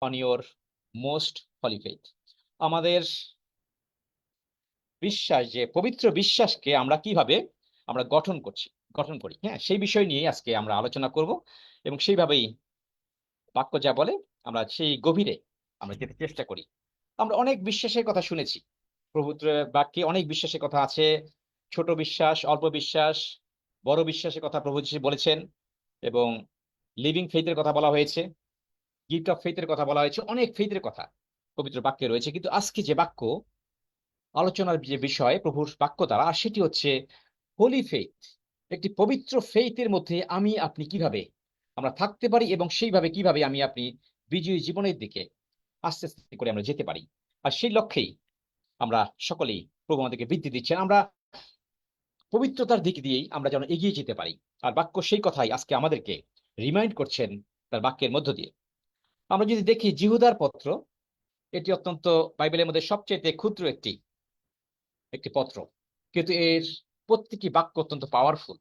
On your most holy faith. আমাদের বিশ্বাস, যে পবিত্র বিশ্বাসকে আমরা কিভাবে আমরা গঠন করি, হ্যাঁ, সেই বিষয় নিয়ে আজকে আমরা আলোচনা করব এবং সেইভাবেই বাক্য যা বলে আমরা সেই গভীরে আমরা যেতে চেষ্টা করি। আমরা অনেক বিশ্বাসের কথা শুনেছি। পবিত্র বাক্যে অনেক বিশ্বাসের কথা আছে। ছোট বিশ্বাস, অল্প বিশ্বাস, বড় বিশ্বাসের কথা প্রভু যিশু বলেছেন এবং লিভিং ফেইথ এর কথা বলা হয়েছে, গিফট অফ ফেইথ এর কথা বলা হয়েছে। অনেক ফেইথ এর কথা পবিত্র বাক্যে রয়েছে। কিন্তু আজকে যে বাক্য আলোচনার যে বিষয় প্রভুর বাক্য দ্বারা, আর সেটি হচ্ছে হোলি ফেইথ। একটি পবিত্র ফেইথের মধ্যে আমি আপনি কিভাবে আমরা থাকতে পারি এবং সেইভাবে কিভাবে আমি আপনি বিজয়ী জীবনের দিকে আস্তে আস্তে করে আমরা যেতে পারি। আর সেই লক্ষ্যেই আমরা সকলেই প্রভু আমাদেরকে বৃদ্ধি দিচ্ছেন। আমরা পবিত্রতার দিক দিয়েই আমরা যেন এগিয়ে যেতে পারি। আর বাক্য সেই কথাই আজকে আমাদেরকে রিমাইন্ড করছেন তার বাক্যের মধ্য দিয়ে। আমরা যদি দেখি জিহুদার পত্র, এটি অত্যন্ত বাইবেলের মধ্যে সবচেয়ে ক্ষুদ্র একটি একটি পত্র, কিন্তু এর প্রত্যেকটি বাক্য অত্যন্ত পাওয়ারফুল।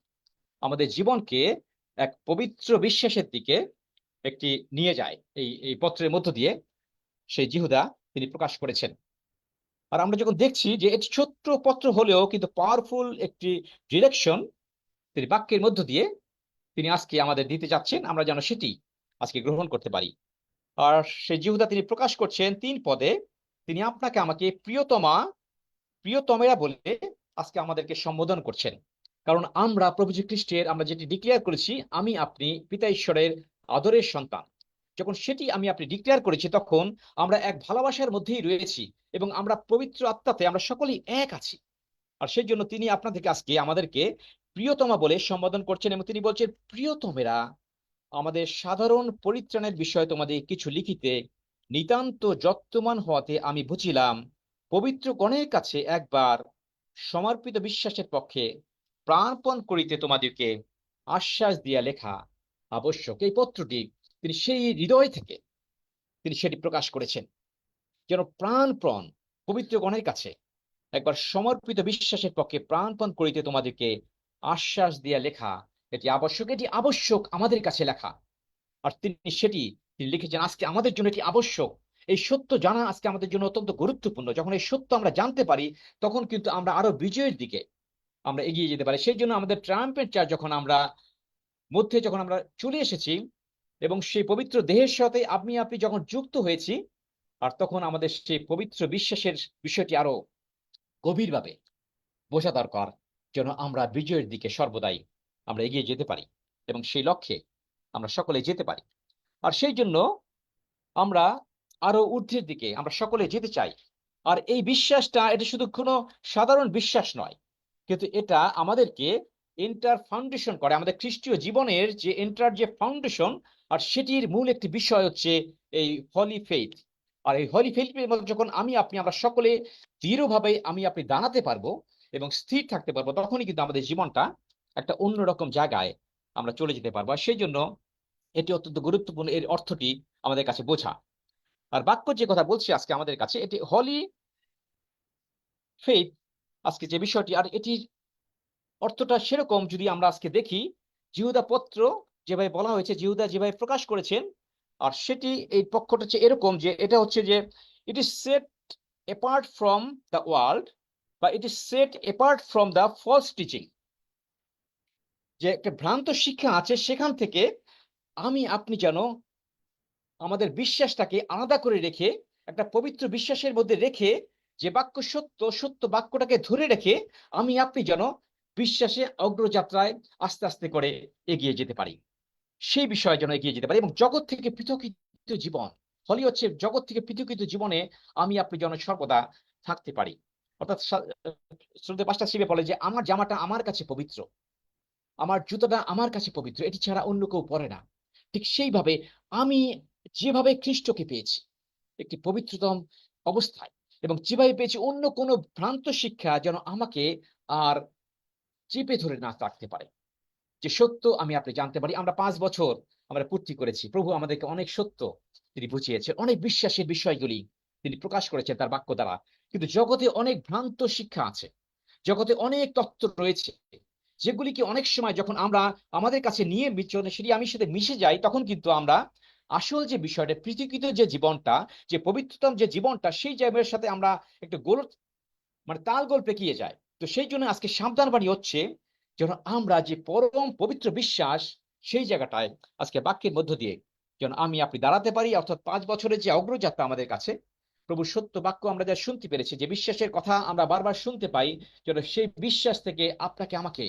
আমাদের জীবনকে এক পবিত্র বিশ্বাসের দিকে একটি নিয়ে যায়। এই পত্রের মধ্য দিয়ে সেই জিহুদা তিনি প্রকাশ করেছেন। আর আমরা যখন দেখছি যে এটি ছোট্ট পত্র হলেও কিন্তু পাওয়ারফুল একটি ডিরেকশন তিনি বাক্যের মধ্য দিয়ে তিনি আজকে আমাদের দিতে যাচ্ছেন, আমরা যেন সেটি আজকে গ্রহণ করতে পারি। আর সেই জিহুদা তিনি প্রকাশ করছেন 3 পদে, তিনি আপনাকে আমাকে প্রিয়তমা প্রিয়তমেরা বলে আজকে আমাদেরকে সম্বোধন করছেন। কারণ আমরা প্রভু যীশু খ্রিস্টের আমরা যেটি ডিক্লেয়ার করেছি, আমি আপনি পিতা ঈশ্বরের আদরের সন্তান, যখন সেটি আমি আপনি ডিক্লেয়ার করেছি, তখন আমরা এক ভালোবাসার মধ্যেই রয়েছি এবং আমরা পবিত্র আত্মাতে আমরা সকলেই এক আছি। আর সেই জন্য তিনি আপনাদেরকে আজকে আমাদেরকে প্রিয়তমা বলে সম্বোধন করছেন এবং তিনি বলছেন, প্রিয়তমেরা, আমাদের সাধারণ পরিত্রাণের বিষয়ে তোমাদের কিছু লিখিতে নিতান্ত যত্তমান হওয়াতে আমি বুঝিলাম পবিত্র গণের কাছে একবার সমর্পিত বিশ্বাসের পক্ষে প্রাণপণ করিতে তোমাদেরকে আশ্বাস দিয়া লেখা আবশ্যক। এই পত্রটি তিনি সেই হৃদয় থেকে তিনি সেটি প্রকাশ করেছেন, যেন প্রাণপণ পবিত্র গণের কাছে একবার সমর্পিত বিশ্বাসের পক্ষে প্রাণপণ করিতে তোমাদেরকে আশ্বাস দিয়া লেখা এটি আবশ্যক। এটি আবশ্যক আমাদের কাছে লেখা। আর তিনি লিখেছেন আজকে আমাদের জন্য এটি আবশ্যক। এই সত্য জানা আজকে আমাদের জন্য অত্যন্ত গুরুত্বপূর্ণ। যখন এই সত্য আমরা জানতে পারি, তখন কিন্তু আমরা আরো বিজয়ের দিকে আমরা এগিয়ে যেতে পারি। সেই জন্য আমাদের ট্রাম্পের চার যখন আমরা চলে এসেছি এবং সেই পবিত্র দেহের সাথে আপনি যখন যুক্ত হয়েছি, আর তখন আমাদের সেই পবিত্র বিশ্বাসের বিষয়টি আরো গভীরভাবে বোঝা দরকার, যেন আমরা বিজয়ের দিকে সর্বদাই আমরা এগিয়ে যেতে পারি এবং সেই লক্ষ্যে আমরা সকলে যেতে পারি। আর সেই জন্য আমরা আরো ঊর্ধ্বের দিকে আমরা সকলে যেতে চাই। আর এই বিশ্বাসটা এটা শুধু কোনো সাধারণ বিশ্বাস নয়, কিন্তু এটা আমাদেরকে এন্টার ফাউন্ডেশন করে আমাদের খ্রিস্টীয় জীবনের যে এন্টার যে ফাউন্ডেশন। আর সেটির মূল একটি বিষয় হচ্ছে এই হলি ফেইথ। আর এই হলি ফেইথের মধ্যে যখন আমরা সকলে দৃঢ়ভাবে আপনি দাঁড়াতে পারবো এবং স্থির থাকতে পারবো, তখনই কিন্তু আমাদের জীবনটা একটা অন্যরকম জায়গায় আমরা চলে যেতে পারবো। আর সেই জন্য এটি অত্যন্ত গুরুত্বপূর্ণ এর অর্থটি আমাদের কাছে বোঝা। আর বাক্য যে কথা বলছি আজকে আমাদের কাছে, এটি হলি ফেইথ আজকে যে বিষয়টি, আর এটির অর্থটা সেরকম যদি আমরা আজকে দেখি, জিহুদা পত্র যেভাবে বলা হয়েছে, জিহুদা যেভাবে প্রকাশ করেছেন, আর সেটি এই পক্ষটা হচ্ছে এরকম যে এটা হচ্ছে যে it is set apart from the world, বা it is set apart from the false teaching. যে একটা ভ্রান্ত শিক্ষা আছে, সেখান থেকে আপনি যেন আমাদের বিশ্বাসটাকে আলাদা করে রেখে, একটা পবিত্র বিশ্বাসের মধ্যে রেখে, যে বাক্য সত্য, সত্য বাক্যটাকে ধরে রেখে আপনি যেন বিশ্বাসে অগ্রযাত্রায় আস্তে আস্তে করে এগিয়ে যেতে পারি, সেই বিষয়ে যেন এগিয়ে যেতে পারি এবং জগৎ থেকে পৃথকীকৃত জীবন, ফলে হচ্ছে জগৎ থেকে পৃথকীকৃত জীবনে আপনি যেন সর্বদা থাকতে পারি। অর্থাৎ শ্রদ্ধেয় পাস্টার শিবে বলে যে আমার জামাটা আমার কাছে পবিত্র, আমার জুতোটা আমার কাছে পবিত্র, এটি ছাড়া অন্য কেউ পরে না। ঠিক সেইভাবে আমি যেভাবে খ্রিস্টকে পেয়েছি একটি পবিত্রতম অবস্থায়, এবং যেভাবে পেয়েছি, অন্য কোনো ভ্রান্ত শিক্ষা যেন আমাকে আর চেপে ধরে না রাখতে পারে। যে সত্য আপনি জানতে পারি। আমরা 5 বছর আমরা পূর্তি করেছি, প্রভু আমাদেরকে অনেক সত্য তিনি বুঝিয়েছেন, অনেক বিশ্বাসের বিষয়গুলি তিনি প্রকাশ করেছেন তার বাক্য দ্বারা। কিন্তু জগতে অনেক ভ্রান্ত শিক্ষা আছে, জগতে অনেক তত্ত্ব রয়েছে, যেগুলিকে অনেক সময় যখন আমরা আমাদের কাছে নিয়ে সেটি সাথে মিশে যাই, তখন কিন্তু আমরা আসল যে বিষয়টা, পৃথিবীতে যে জীবনটা, যে পবিত্রতম যে জীবনটা, সেই জীবনের সাথে আমরা একটু মানে তাল গোল পেকিয়ে যায়। তো সেই জন্য আজকে সাবধান বাণী হচ্ছে যেন আমরা যে পরম পবিত্র বিশ্বাস, সেই জায়গাটায় আজকে বাক্যের মধ্য দিয়ে যেন আমি আপনি দাঁড়াতে পারি। অর্থাৎ ৫ বছরের যে অগ্রযাত্রা আমাদের কাছে, প্রভুর সত্য বাক্য আমরা যা শুনতে পেরেছি, যে বিশ্বাসের কথা আমরা বারবার শুনতে পাই, যেন সেই বিশ্বাস থেকে আপনাকে আমাকে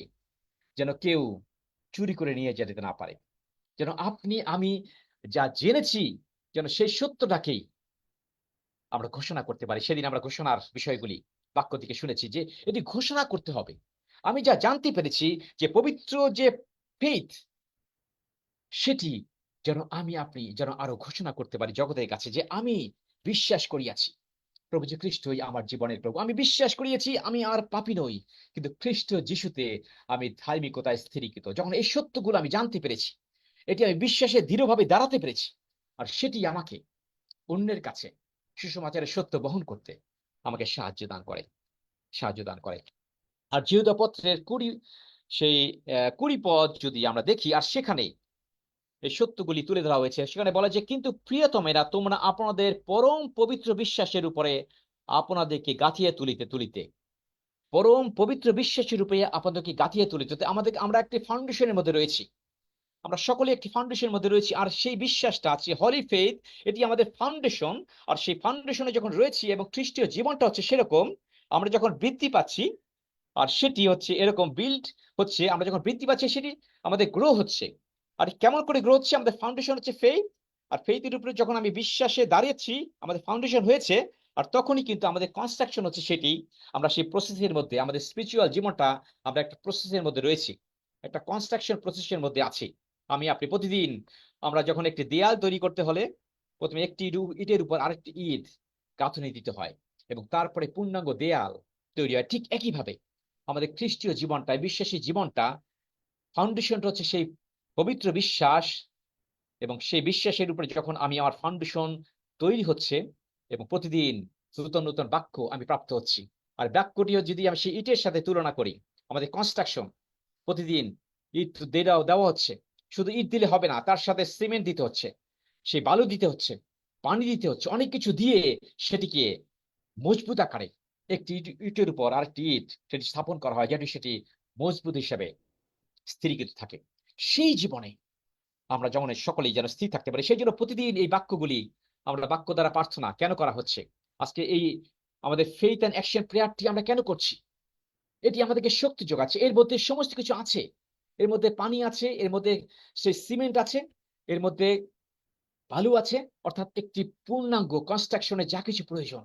যেন কেউ চুরি করে নিয়ে যেতে না পারে। যেন আপনি আমি যা জেনেছি, যেন সেই সত্যটাকেই আমরা ঘোষণা করতে পারি। সেদিন আমরা ঘোষণার বিষয়গুলি বাক্য থেকে শুনেছি যে এটি ঘোষণা করতে হবে। আমি যা জানতে পেরেছি যে পবিত্র যে ফেইথ, সেটি যেন আমি আপনি যেন আরো ঘোষণা করতে পারি জগতের কাছে যে আমি বিশ্বাস করিয়াছি প্রভু যে খ্রিস্টই আমার জীবনের প্রভু। আমি বিশ্বাস করিয়েছি আমি আর পাপী নই, কিন্তু খ্রিস্ট যিশুতে আমি ধার্মিকতায় স্থিরীকৃত। যখন এই সত্যগুলো আমি জানতে পেরেছি, এটি আমি বিশ্বাসে দৃঢ়ভাবে দাঁড়াতে পেরেছি, আর সেটি আমাকে অন্যের কাছে সুসমাচারের সত্য বহন করতে আমাকে সাহায্য দান করে। আর জিহুদা পত্রের 20 পদ যদি আমরা দেখি, আর সেখানে এই সত্যগুলি তুলে ধরা হয়েছে। সেখানে বলা যে, কিন্তু প্রিয়তমেরা, তোমরা আপনাদের পরম পবিত্র বিশ্বাসের উপরে আপনাদেরকে গাঁথিয়ে তুলিতে তুলিতে, পরম পবিত্র বিশ্বাসের উপরে আপনাদেরকে গাঁথিয়ে তুলিতে, আমরা একটি ফাউন্ডেশনের মধ্যে রয়েছি। আমরা সকলে একটি ফাউন্ডেশনের মধ্যে রয়েছি, আর সেই বিশ্বাসটা আছে হলি ফেইথ, এটি আমাদের ফাউন্ডেশন। আর সেই ফাউন্ডেশনে যখন রয়েছি এবং খ্রিস্টীয় জীবনটা হচ্ছে সেরকম, আমরা যখন বৃদ্ধি পাচ্ছি, আর সেটি হচ্ছে এরকম বিল্ড হচ্ছে, আমরা যখন বৃদ্ধি পাচ্ছি সেটি আমাদের গ্রো হচ্ছে। আর কেমন করে গ্রো হচ্ছে? আমাদের ফাউন্ডেশন হচ্ছে ফেইথ, আর ফেইথের উপরে যখন আমি বিশ্বাসে দাঁড়িয়েছি, আমাদের ফাউন্ডেশন হয়েছে, আর তখনই কিন্তু আমাদের কনস্ট্রাকশন হচ্ছে সেটি। আমরা সেই প্রসেসের মধ্যে, আমাদের স্পিরিচুয়াল জীবনটা আমরা একটা প্রসেসের মধ্যে রয়েছি, একটা কনস্ট্রাকশন প্রসেসের মধ্যে আছি। আমি আপনি প্রতিদিন আমরা যখন একটি দেয়াল তৈরি করতে হলে, প্রথমে একটি ইটের উপর আরেকটি ইট গাঁথুনি দিতে হয়, এবং তারপরে পূর্ণাঙ্গ দেয়াল তৈরি হয়। ঠিক একইভাবে আমাদের খ্রিস্টীয় জীবনটা, বিশ্বাসী জীবনটা, ফাউন্ডেশনটা হচ্ছে সেই পবিত্র বিশ্বাস, এবং সেই বিশ্বাসের উপরে যখন আমি আমার ফাউন্ডেশন তৈরি হচ্ছে, এবং প্রতিদিন নূতন নূতন বাক্য আমি প্রাপ্ত হচ্ছি। আর বাক্যটিও যদি আমি সেই ইটের সাথে তুলনা করি, আমাদের কনস্ট্রাকশন প্রতিদিন ইট দেওয়া হচ্ছে। শুধু ইট দিলে হবে না, তার সাথে সিমেন্ট দিতে হচ্ছে, সেই বালু দিতে হচ্ছে, পানি দিতে হচ্ছে, অনেক কিছু দিয়ে সেটিকে মজবুত আকারে একটি ইটের উপর আরেকটি ইট সেটি স্থাপন করা হয়, যেটি সেটি মজবুত হিসেবে স্থিরীকৃত থাকে। সেই জীবনে আমরা যেমন সকলেই যেন স্থির থাকতে পারি, সেই জন্য প্রতিদিন এই বাক্যগুলি আমরা বাক্য দ্বারা প্রার্থনা কেন করা হচ্ছে? আজকে এই আমাদের ফেইথ এন্ড অ্যাকশন প্রেয়ারটি আমরা কেন করছি? এটি আমাদেরকে শক্তি যোগাচ্ছে। এর মধ্যে সমস্ত কিছু আছে। এর মধ্যে পানি আছে, এর মধ্যে সেই সিমেন্ট আছে, এর মধ্যে বালু আছে। অর্থাৎ একটি পূর্ণাঙ্গ কনস্ট্রাকশনে যা কিছু প্রয়োজন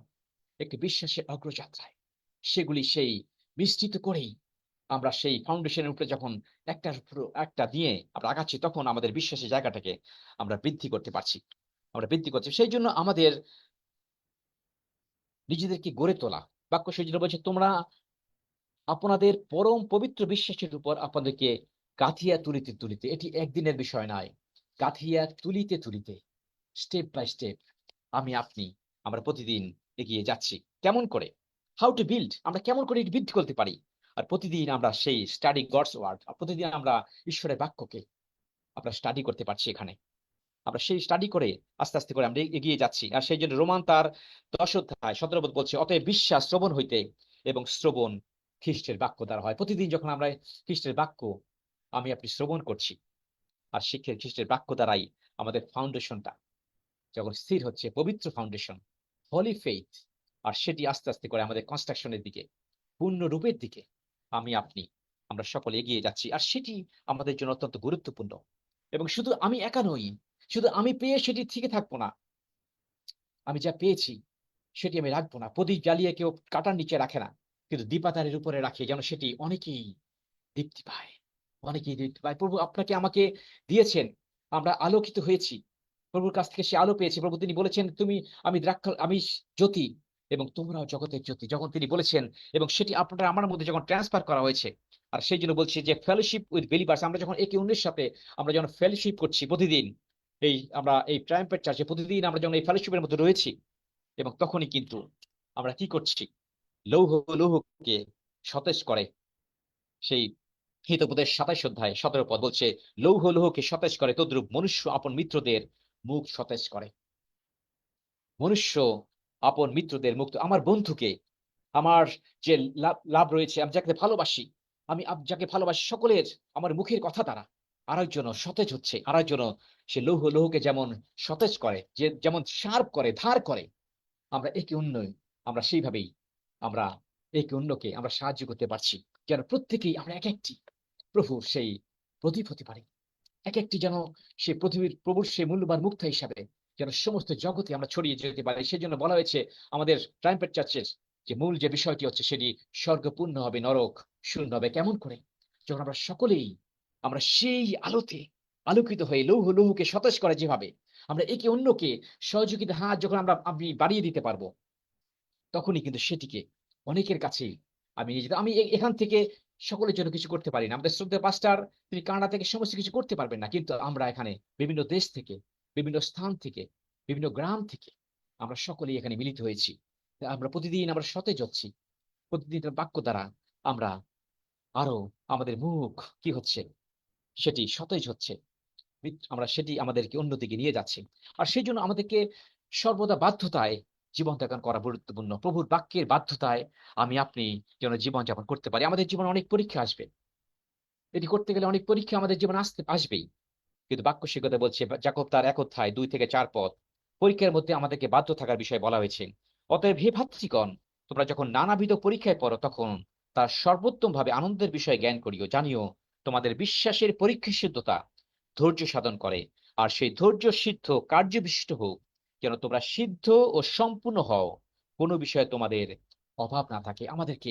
একটি বিশ্বাসের অগ্রযাত্রায়, সেগুলি সেই মিশ্রিত করেই আমরা সেই ফাউন্ডেশনের উপরে যখন একটার উপর একটা দিয়ে আমরা আগাচ্ছি, তখন আমাদের বিশ্বাসের জায়গাটাকে আমরা বৃদ্ধি করতে পারছি, আমরা বৃদ্ধি করছি। সেই জন্য আমাদের নিজেদেরকে গড়ে তোলা, বাক্য সেই জন্য বলছে, তোমরা আপনাদের পরম পবিত্র বিশ্বাসের উপর আপনাদেরকে গাঁথিয়া তুলিতে তুলিতে, এটি একদিনের বিষয় নয়, গাঁথিয়া তুলিতে তুলিতে, স্টেপ বাই স্টেপ আমি আপনি আমরা প্রতিদিন এগিয়ে যাচ্ছি। কেমন করে? হাউ টু বিল্ড, আমরা কেমন করে এটি বৃদ্ধি করতে পারি? আর প্রতিদিন আমরা সেই স্টাডি গডস ওয়ার্ড, প্রতিদিন আমরা ঈশ্বরের বাক্যকে আমরা স্টাডি করতে পারছি। এখানে আমরা সেই স্টাডি করে আস্তে আস্তে করে আমরা এগিয়ে যাচ্ছি। আর সেই জন্য রোমান তার 10 অধ্যায় 17 পদ বলছে, অতএব বিশ্বাস শ্রবণ হইতে, এবং শ্রবণ খ্রিস্টের বাক্য দ্বারা হয়। প্রতিদিন যখন আমরা খ্রিস্টের বাক্য আমি আপনি শ্রবণ করছি, আর শিক্ষের খ্রিস্টের বাক্য দ্বারাই আমাদের ফাউন্ডেশনটা যখন স্থির হচ্ছে, পবিত্র ফাউন্ডেশন, হলি ফেইথ, আর সেটি আস্তে আস্তে করে আমাদের কনস্ট্রাকশনের দিকে, পূর্ণ রূপের দিকে আমি আপনি আমরা সকলে এগিয়ে যাচ্ছি। আর সেটি আমাদের জন্য অত্যন্ত গুরুত্বপূর্ণ। এবং শুধু আমি একা নই, শুধু আমি পেয়ে সেটি থেকে থাকবো না, আমি যা পেয়েছি সেটি আমি রাখবো না। প্রদীপ জ্বালিয়ে কেউ কাটার নিচে রাখে না, কিন্তু দীপাতারের উপরে রাখে, যেন সেটি অনেকেই দীপ্তি পায়, অনেকেই দীপ্তি পায়। প্রভু আপনাকে আমাকে দিয়েছেন, আমরা আলোকিত হয়েছি, প্রভুর কাছ থেকে সে আলো পেয়েছি। প্রভু তিনি বলেছেন, আমি জ্যোতি, এবং তোমরাও জগতের জ্যোতি, যখন তিনি বলেছেন, এবং সেটি আপনারা আমার মধ্যে যখন ট্রান্সফার করা হয়েছে। আর সেই জন্য বলছি যে ফেলোশিপ উইথ বিলিভার্স, আমরা যখন একে অন্যের সাথে আমরা যখন ফেলোশিপ করছি প্রতিদিন, আমরা এই ট্রায়াম্পেট চার্চে প্রতিদিন আমরা যখন এই ফেলোশিপের মধ্যে রয়েছি, এবং তখনই কিন্তু আমরা কি করছি? লৌহ লৌহকে সতেজ করে। সেই হিতোপদেশ 27 অধ্যায় 17 পদ বলছে, লৌহ লৌহকে সতেজ করে, তদ্রূপ মনুষ্য আপন মিত্রদের মুখ সতেজ করে। মনুষ্য আপন মিত্রদের মুক্ত, আমার বন্ধুকে, আমার যে লাভ রয়েছে, আমি যাকে ভালোবাসি, আমি যাকে ভালোবাসি সকলের আমার মুখের কথা দ্বারা আরেকজন সতেজ হচ্ছে, আরেকজন সে লৌহকে যেমন সতেজ করে, যে যেমন শার্প করে, ধার করে, আমরা একে অন্য, আমরা সেইভাবেই আমরা একে অন্যকে আমরা সাহায্য করতে পারছি, যেন প্রত্যেকেই আমরা এক একটি প্রভুর সেই প্রদীপ হতে পারি, এক একটি যেন সে পৃথিবীর প্রভুর সেই মূল্যবান মুক্তা হিসাবে যেন সমস্ত জগতে আমরা ছড়িয়ে যেতে পারি। সেজন্য বলা হয়েছে আমাদের ট্রাম্পেট চার্চের যে মূল যে বিষয়টি হচ্ছে, সেটি স্বর্গপূর্ণ হবে, নরক শূন্য হবে। কেমন করে? যখন আমরা সকলেই আমরা সেই আলোতে আলোকিত হয়ে লৌহকে সতেজ করে, যেভাবে আমরা একে অন্যকে সহযোগিতা হাত যখন আমি বাড়িয়ে দিতে পারবো, তখনই কিন্তু সেটিকে অনেকের কাছেই আমি নিয়ে যেতে, আমি এখান থেকে সকলের জন্য কিছু করতে পারি না। আমাদের শ্রদ্ধেয় পাস্টার তিনি কানাডা থেকে সমস্ত কিছু করতে পারবেন না, কিন্তু আমরা এখানে বিভিন্ন দেশ থেকে, বিভিন্ন স্থান থেকে, বিভিন্ন গ্রাম থেকে আমরা সকলেই এখানে মিলিত হয়েছি। আমরা প্রতিদিন আমরা সতেজ হচ্ছি, প্রতিদিন বাক্য দ্বারা আমরা আরো আমাদের মুখ কি হচ্ছে, সেটি সতেজ হচ্ছে, আমরা সেটি আমাদেরকে অন্যদিকে নিয়ে যাচ্ছি। আর সেই জন্য আমাদেরকে সর্বদা বাধ্যতায় জীবনযাপন করা গুরুত্বপূর্ণ। প্রভুর বাক্যের বাধ্যতায় আমি আপনি যেন জীবনযাপন করতে পারি। আমাদের জীবনে অনেক পরীক্ষা আসবে, এটি করতে গেলে অনেক পরীক্ষা আমাদের জীবনে আসবেই, কিন্তু বাক্য সে কথা বলছে, যাকব তার 1 অধ্যায় 2 থেকে 4 পদ, পরীক্ষার মধ্যে আমাদেরকে বাধ্য থাকার বিষয়ে বলা হয়েছে। অতএব হে ভাতৃগণ, তোমরা যখন নানাবিধ পরীক্ষায় পড়ো, তখন তার সর্বোত্তম ভাবে আনন্দের বিষয়ে জ্ঞান করিও, জানিও তোমাদের বিশ্বাসের পরীক্ষা সিদ্ধতা ধৈর্য সাধন করে। আর সেই ধৈর্য সিদ্ধ কার্য বিশিষ্ট হোক, যেন তোমরা সিদ্ধ ও সম্পূর্ণ হও, কোনো বিষয়ে তোমাদের অভাব না থাকে। আমাদেরকে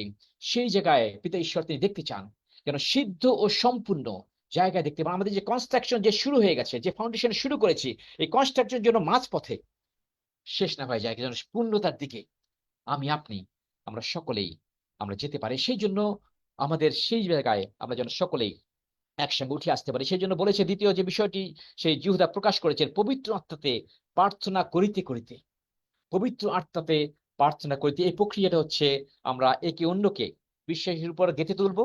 সেই জায়গায় পিতা ঈশ্বর তিনি দেখতে চান, যেন সিদ্ধ ও সম্পূর্ণ জায়গায় দেখতে পান। আমাদের যে কনস্ট্রাকশন যে শুরু হয়ে গেছে, যে ফাউন্ডেশন শুরু করেছি, এই কনস্ট্রাকশন যেন মাঝ পথে শেষ না হয়ে যায়, যেন পূর্ণতার দিকে আমি আপনি আমরা সকলেই আমরা যেতে পারি। সেই জন্য আমাদের সেই জায়গায় আমরা যেন সকলেই একসঙ্গে উঠে আসতে পারি। সেই জন্য বলেছে দ্বিতীয় যে বিষয়টি সেই জিহুদা প্রকাশ করেছেন, পবিত্র আত্মাতে প্রার্থনা করিতে করিতে, পবিত্র আত্মাতে প্রার্থনা করিতে। এই প্রক্রিয়াটা হচ্ছে আমরা একে অন্যকে বিশ্বাসের উপর গেঁথে তুলবো,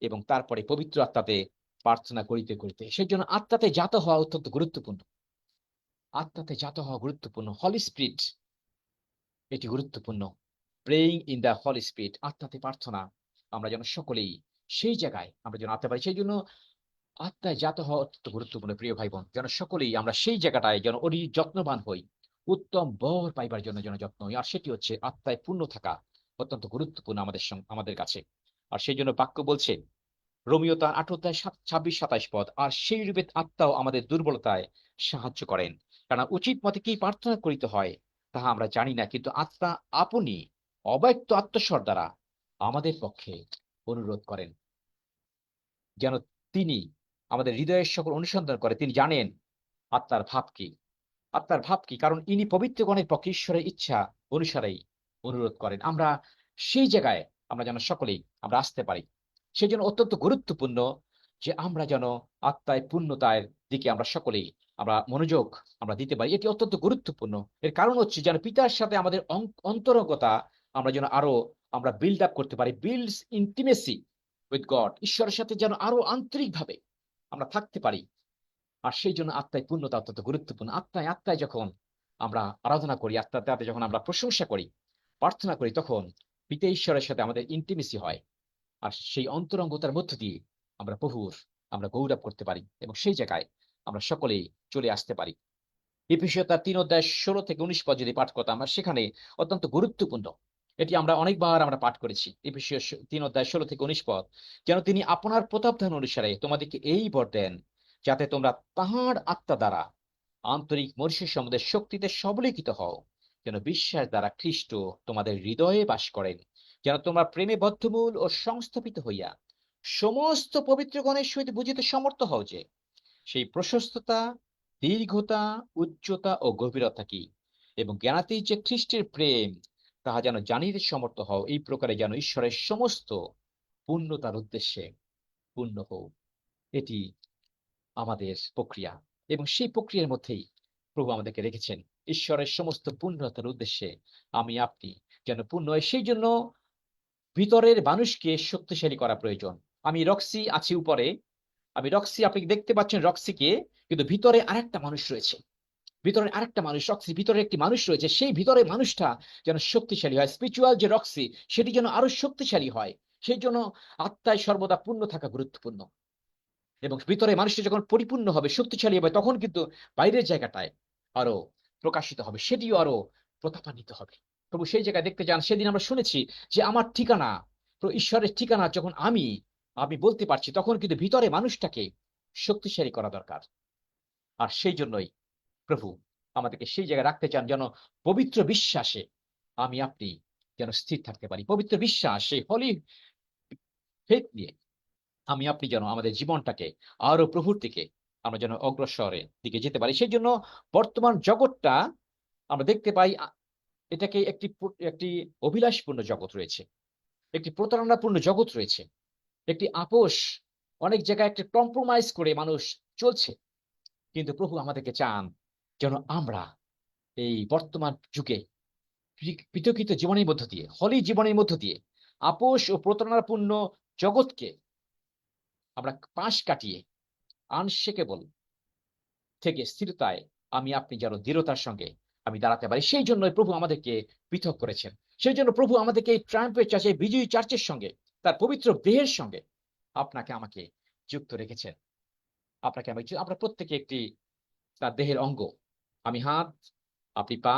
এবং তারপরে পবিত্র আত্মাতে প্রার্থনা করিতে করিতে। সেই জন্য আত্মাতে জাত হওয়া অত্যন্ত গুরুত্বপূর্ণ, আত্মাতে জাত হওয়া গুরুত্বপূর্ণ। হলি স্পিরিট এটি গুরুত্বপূর্ণ। Praying in the holy spirit, আত্মাতে প্রার্থনা আমরা যেন সকলেই সেই জায়গায় আমরা যেন আনতে পারি। সেই জন্য আত্মায় জাত হওয়া অত্যন্ত গুরুত্বপূর্ণ। প্রিয় ভাই বোন, যেন সকলেই আমরা সেই জায়গাটায় যেন অতি যত্নবান হই, উত্তম বর পাইবার জন্য যেন যত্ন হই। আর সেটি হচ্ছে আত্মায় পূর্ণ থাকা অত্যন্ত গুরুত্বপূর্ণ আমাদের কাছে। আর সেই জন্য বাক্য বলছে রোমিও তার 8 অধ্যায় 26-27 পদ, আর সেই রূপে আত্মাও আমাদের দুর্বলতায় সাহায্য করেন, কারণ উচিত মতে কি প্রার্থনা করিতে হয় তাহা আমরা জানি না, কিন্তু আত্মা আপনি অব্যক্ত আত্মস্বর দ্বারা আমাদের পক্ষে অনুরোধ করেন। যেন তিনি আমাদের হৃদয়ের সকল অনুসন্ধান করে, তিনি জানেন আত্মার ভাব কি, আত্মার ভাব কি, কারণ ইনি পবিত্রগণের পক্ষে ঈশ্বরের ইচ্ছা অনুসারেই অনুরোধ করেন। আমরা সেই জায়গায় আমরা যেন সকলেই আমরা আসতে পারি। সেই জন্য অত্যন্ত গুরুত্বপূর্ণ যে আমরা যেন আত্মায় পূর্ণতার দিকে আমরা সকলেই আমরা মনোযোগ আমরা দিতে পারি। এটি অত্যন্ত গুরুত্বপূর্ণ। এর কারণ হচ্ছে যেন পিতার সাথে আমাদের অন্তরঙ্গতা আমরা যেন আরো আমরা বিল্ড আপ করতে পারি, বিল্ডস ইন্টিমেসি উইথ গড, ঈশ্বরের সাথে যেন আরো আন্তরিকভাবে আমরা থাকতে পারি। আর সেই জন্য আত্মায় পূর্ণতা অত্যন্ত গুরুত্বপূর্ণ। আত্মায় আত্মায় যখন আমরা আরাধনা করি, আত্মাতে যখন আমরা প্রশংসা করি, প্রার্থনা করি, তখন পিতা ঈশ্বরের সাথে আমাদের ইন্টিমেসি হয়। আর সেই অন্তরঙ্গতার মধ্য দিয়ে আমরা প্রভুর আমরা গৌরব করতে পারি, এবং সেই জায়গায় আমরা সকলেই চলে আসতে পারি। এফেসীয় তার 3 অধ্যায় 16 থেকে 19 পদ যদি পাঠ করতাম, আমরা সেখানে অত্যন্ত গুরুত্বপূর্ণ, এটি আমরা অনেকবার আমরা পাঠ করেছি। এফেসীয় 3 অধ্যায় 16 থেকে 19 পদ, যেন তিনি আপনার প্রতাপধান অনুসারে তোমাদেরকে এই বর দেন, যাতে তোমরা তাহার আত্মা দ্বারা আন্তরিক মনুষ্যের সম্বন্ধে শক্তিতে সবলীকৃত হও, যেন বিশ্বাস দ্বারা খ্রিস্ট তোমাদের হৃদয়ে বাস করেন, যেন তোমরা প্রেমে বদ্ধমূল ও সংস্থাপিত হইয়া সমস্ত পবিত্রগণের সহিত বুঝিতে সমর্থ হও, যে সেই প্রশস্ততা, দীর্ঘতা, উচ্চতা ও গভীরতা কি, এবং জ্ঞানাতেই যে খ্রিস্টের প্রেম তাহা যেন জানিতে সমর্থ হও, এই প্রকারে যেন ঈশ্বরের সমস্ত পূর্ণতার উদ্দেশ্যে পূর্ণ হও। এটি আমাদের প্রক্রিয়া, এবং সেই প্রক্রিয়ার মধ্যেই প্রভু আমাদেরকে রেখেছেন ঈশ্বরের সমস্ত পূর্ণতার উদ্দেশ্যে আমি আপনি যেন পূর্ণ হয়। সেই জন্য ভিতরের মানুষকে শক্তিশালী করা প্রয়োজন। আমি রক্সি আছি উপরে, আমি রক্সি, আপনি দেখতে পাচ্ছেন রক্সিকে, কিন্তু ভিতরে আরেকটা মানুষ রয়েছে, ভিতরে আরেকটা মানুষ, রক্সির ভিতরে একটি মানুষ রয়েছে, সেই ভিতরের মানুষটা যেন শক্তিশালী হয়, স্পিরিচুয়াল যে রক্সি সেটি যেন আরো শক্তিশালী হয়। সেই জন্য আত্মায় সর্বদা পূর্ণ থাকা গুরুত্বপূর্ণ। এবং ভিতরে মানুষটা যখন পরিপূর্ণ হবে, শক্তিশালী হবে, তখন কিন্তু বাইরের জায়গাটায় আরো প্রকাশিত হবে, সেটিও আরো প্রতাপান্বিত হবে। প্রভু সেই জায়গায় দেখতে যান। সেদিন আমরা শুনেছি যে আমার ঠিকানা, তো ঈশ্বরের ঠিকানা যখন আমি আমি বলতে পারছি, তখন কিন্তু ভিতরে মানুষটাকে শক্তিশালী করা দরকার। আর সেই জন্যই প্রভু আমাদেরকে সেই জায়গায় রাখতে চান, যেন পবিত্র বিশ্বাসে আমি আপনি যেন স্থির থাকতে পারি। পবিত্র বিশ্বাস, সেই হলি ফেথ নিয়ে আমি আপনি যেন আমাদের জীবনটাকে আরো প্রভুর দিকে আমরা যেন অগ্রসরের দিকে যেতে পারি। সেই জন্য বর্তমান জগৎটা আমরা দেখতে পাই, এটাকে একটি অভিলাষপূর্ণ জগৎ রয়েছে, একটি প্রতারণাপূর্ণ জগৎ রয়েছে, একটি আপোষ, অনেক জায়গায় একটা কম্প্রোমাইজ করে মানুষ চলছে। কিন্তু প্রভু আমাদেরকে চান যেন আমরা এই বর্তমান যুগে বিতর্কিত জীবনের মধ্য দিয়ে, হলি জীবনের মধ্য দিয়ে আপোষ ও প্রতারণাপূর্ণ জগৎকে আমরা পাশ কাটিয়ে আনশেকেবল থেকে স্থিরতায় আমি আপনি যেন দৃঢ়তার সঙ্গে আমি দাঁড়াতে পারি। সেই জন্যই প্রভু আমাদেরকে পৃথক করেছেন। সেই জন্য প্রভু আমাদেরকে এই ট্রায়াম্ফের চার্চে, বিজয়ী চার্চের সঙ্গে, তার পবিত্র দেহের সঙ্গে আপনাকে আমাকে যুক্ত রেখেছেন। আপনাকে আমি, আমরা প্রত্যেকে একটি তার দেহের অঙ্গ। আমি হাত, আপনি পা,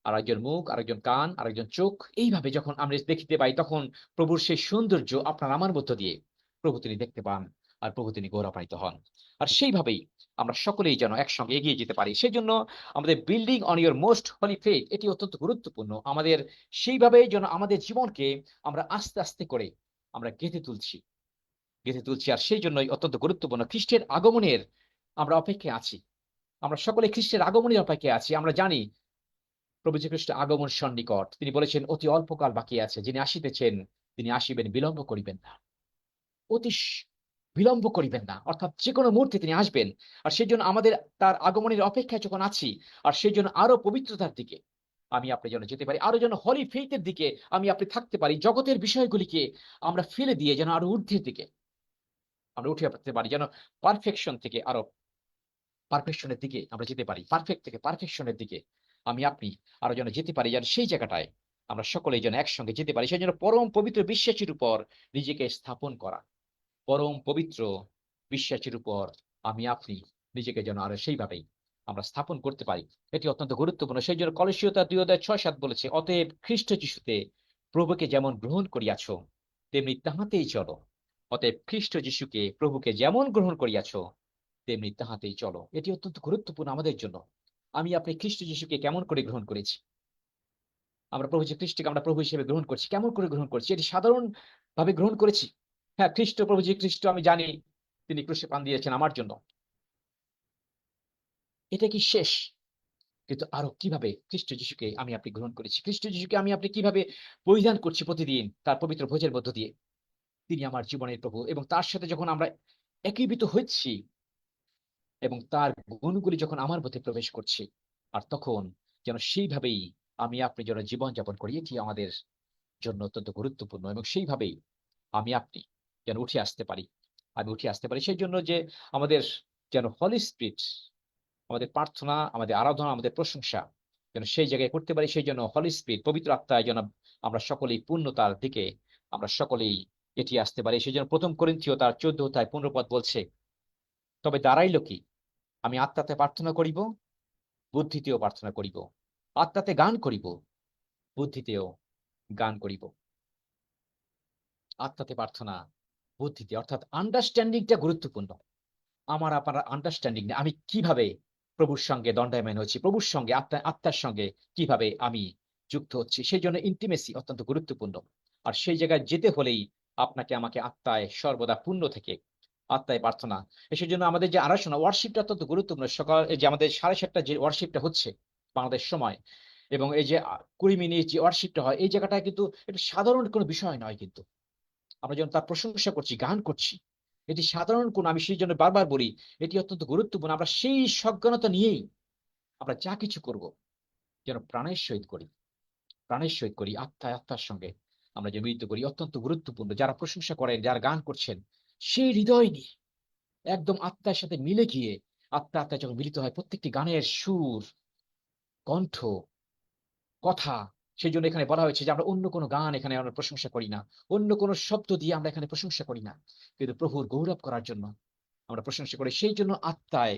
আর একজন মুখ, আরেকজন কান, আরেকজন চোখ। এইভাবে যখন আমরা দেখিতে পাই, তখন প্রভুর সেই সৌন্দর্য আপনার আমার মধ্য দিয়ে প্রভু তিনি দেখতে পান, আর প্রভু তিনি গৌরবান্বিত হন। আর সেইভাবেই আমরা সকলেই যেন একসঙ্গে এগিয়ে যেতে পারি। সেই জন্য আমাদের building on your most holy faith এটি অত্যন্ত গুরুত্বপূর্ণ। আমাদের সেইভাবেই যেন আমাদের জীবনকে আমরা আস্তে আস্তে করে আমরা গেঁথে তুলছি। আর সেই জন্যই অত্যন্ত গুরুত্বপূর্ণ খ্রিস্টের আগমনের আমরা অপেক্ষায় আছি। আমরা সকলে খ্রিস্টের আগমনের অপেক্ষায় আছি। আমরা জানি প্রভু যীশু খ্রিস্ট আগমন সন্নিকট। তিনি বলেছেন, অতি অল্পকাল বাকি আছে, যিনি আসিতেছেন তিনি আসিবেন, বিলম্ব করিবেন না। অতি বিলম্ব করিবেন না, অর্থাৎ যে কোনো মুহূর্তে তিনি আসবেন। আর সেই জন্য আমাদের তার আগমনের অপেক্ষায় যখন আছি, আর সেই জন্য আরো পবিত্রতার দিকে আমি আপনি যেন যেতে পারি, আরো যেন হলি ফেইথের দিকে আমি আপনি থাকতে পারি, জগতের বিষয়গুলিকে আমরা ফেলে দিয়ে যেন আরো ঊর্ধ্বের দিকে আমরা উঠে আসতে পারি, যেন পারফেকশন থেকে আরো পারফেকশনের দিকে আমরা যেতে পারি, পারফেক্ট থেকে পারফেকশনের দিকে আমি আপনি আরো যেন যেতে পারি, যেন সেই জায়গাটায় আমরা সকলেই যেন একসঙ্গে যেতে পারি। সেই জন্য পরম পবিত্র বিশ্বাসের উপর নিজেকে স্থাপন করা, পরম পবিত্র বিশ্বাসের উপর আমি আপনি নিজেকে যেন আরো সেইভাবেই আমরা স্থাপন করতে পারি। এটি অত্যন্ত গুরুত্বপূর্ণ। সেই জন্য কলসীয় তার 2:6-7 বলেছে, অতএব খ্রিস্ট যিশুতে প্রভুকে যেমন গ্রহণ করিয়াছ, তেমনি তাহাতেই চলো। অতএব খ্রিস্ট যিশুকে প্রভুকে যেমন গ্রহণ করিয়াছ, তেমনি তাহাতেই চলো। এটি অত্যন্ত গুরুত্বপূর্ণ আমাদের জন্য। আমি আপনি খ্রিস্ট যিশুকে কেমন করে গ্রহণ করেছি? আমরা প্রভু যে খ্রিস্টকে আমরা প্রভু হিসেবে গ্রহণ করছি, কেমন করে গ্রহণ করছি? এটি সাধারণ ভাবে গ্রহণ করেছি। হ্যাঁ, খ্রিস্ট, প্রভু যে খ্রিস্ট আমি জানি তিনি ক্রুশে প্রাণ দিয়েছেন আমার জন্য। এটা কি শেষ? কিন্তু আরো কিভাবে খ্রিস্ট যিশুকে আমি আপনি গ্রহণ করেছি? খ্রিস্ট যিশুকে আমি আপনি কিভাবে পরিধান করছি প্রতিদিন তার পবিত্র ভোজের মধ্য দিয়ে? তিনি আমার জীবনের প্রভু, এবং তার সাথে যখন আমরা একীভূত হচ্ছি এবং তার গুণগুলি যখন আমার মধ্যে প্রবেশ করছে, আর তখন যেন সেইভাবেই আমি আপনি যেন জীবনযাপন করি, এটি আমাদের জন্য অত্যন্ত গুরুত্বপূর্ণ। এবং সেইভাবেই আমি আপনি যেন উঠে আসতে পারি, আমি উঠে আসতে পারি। সেই জন্য যে আমাদের যেন হলি স্পিরিট, আমাদের প্রার্থনা, আমাদের আরাধনা, আমাদের প্রশংসা যেন সেই জায়গায় করতে পারি। সেই জন্য হলি স্পিরিট, পবিত্র আত্মায় যেন আমরা সকলেই পূর্ণতার দিকে আমরা সকলেই এটি আসতে পারি। সেই জন্য 1 করিন্থীয় তার 14:15 বলছে, তবে দাঁড়াইল কি? আমি আত্মাতে প্রার্থনা করিব, বুদ্ধিতেও প্রার্থনা করিব, আত্মাতে গান করিব, বুদ্ধিতেও গান করিব। আত্মাতে প্রার্থনা, বুদ্ধিতে, অর্থাৎ আন্ডারস্ট্যান্ডিংটা গুরুত্বপূর্ণ। আমার আপনার আন্ডারস্ট্যান্ডিং আমি কিভাবে প্রভুর সঙ্গে দণ্ডায়মান হচ্ছি, প্রভুর সঙ্গে আত্মার সঙ্গে কিভাবে আমি যুক্ত হচ্ছি, সেই জন্য ইন্টিমেসি অত্যন্ত গুরুত্বপূর্ণ। আর সেই জায়গায় যেতে হলেই আপনাকে আমাকে আত্মায় সর্বদা পূর্ণ থেকে আত্মায় প্রার্থনা। সেই জন্য আমাদের যে আরাধনা, ওয়ার্শিপটা অত্যন্ত গুরুত্বপূর্ণ। সকাল এই যে আমাদের 7:30 যে ওয়ার্শিপটা হচ্ছে বাংলাদেশ সময়, এবং এই যে 20 মিনিট যে ওয়ার্শিপটা হয়, এই জায়গাটা কিন্তু এটা সাধারণ কোনো বিষয় নয়। কিন্তু আমরা যখন তার প্রশংসা করছি, গান করছি, এটি সাধারণ কোন, আমি সেই জন্য বারবার বলি এটি অত্যন্ত গুরুত্বপূর্ণ। আমরা সেই সজ্ঞানতা নিয়েই আমরা যা কিছু করব যেন প্রাণের সহিত করি, আত্মার সঙ্গে আমরা যে মিলিত করি, অত্যন্ত গুরুত্বপূর্ণ। যারা প্রশংসা করেন, যারা গান করছেন, সেই হৃদয় নিয়ে একদম আত্মার সাথে মিলে গিয়ে আত্মা যখন মিলিত হয়, প্রত্যেকটি গানের সুর কণ্ঠ, কথা। সেই জন্য এখানে বলা হয়েছে যে আমরা অন্য কোনো গান এখানে আমরা প্রশংসা করি না। অন্য কোনো শব্দ দিয়ে আমরা এখানে প্রশংসা করি না। কিন্তু প্রভুর গৌরব করার জন্য আমরা প্রশংসা করি। সেই জন্য আত্মায়,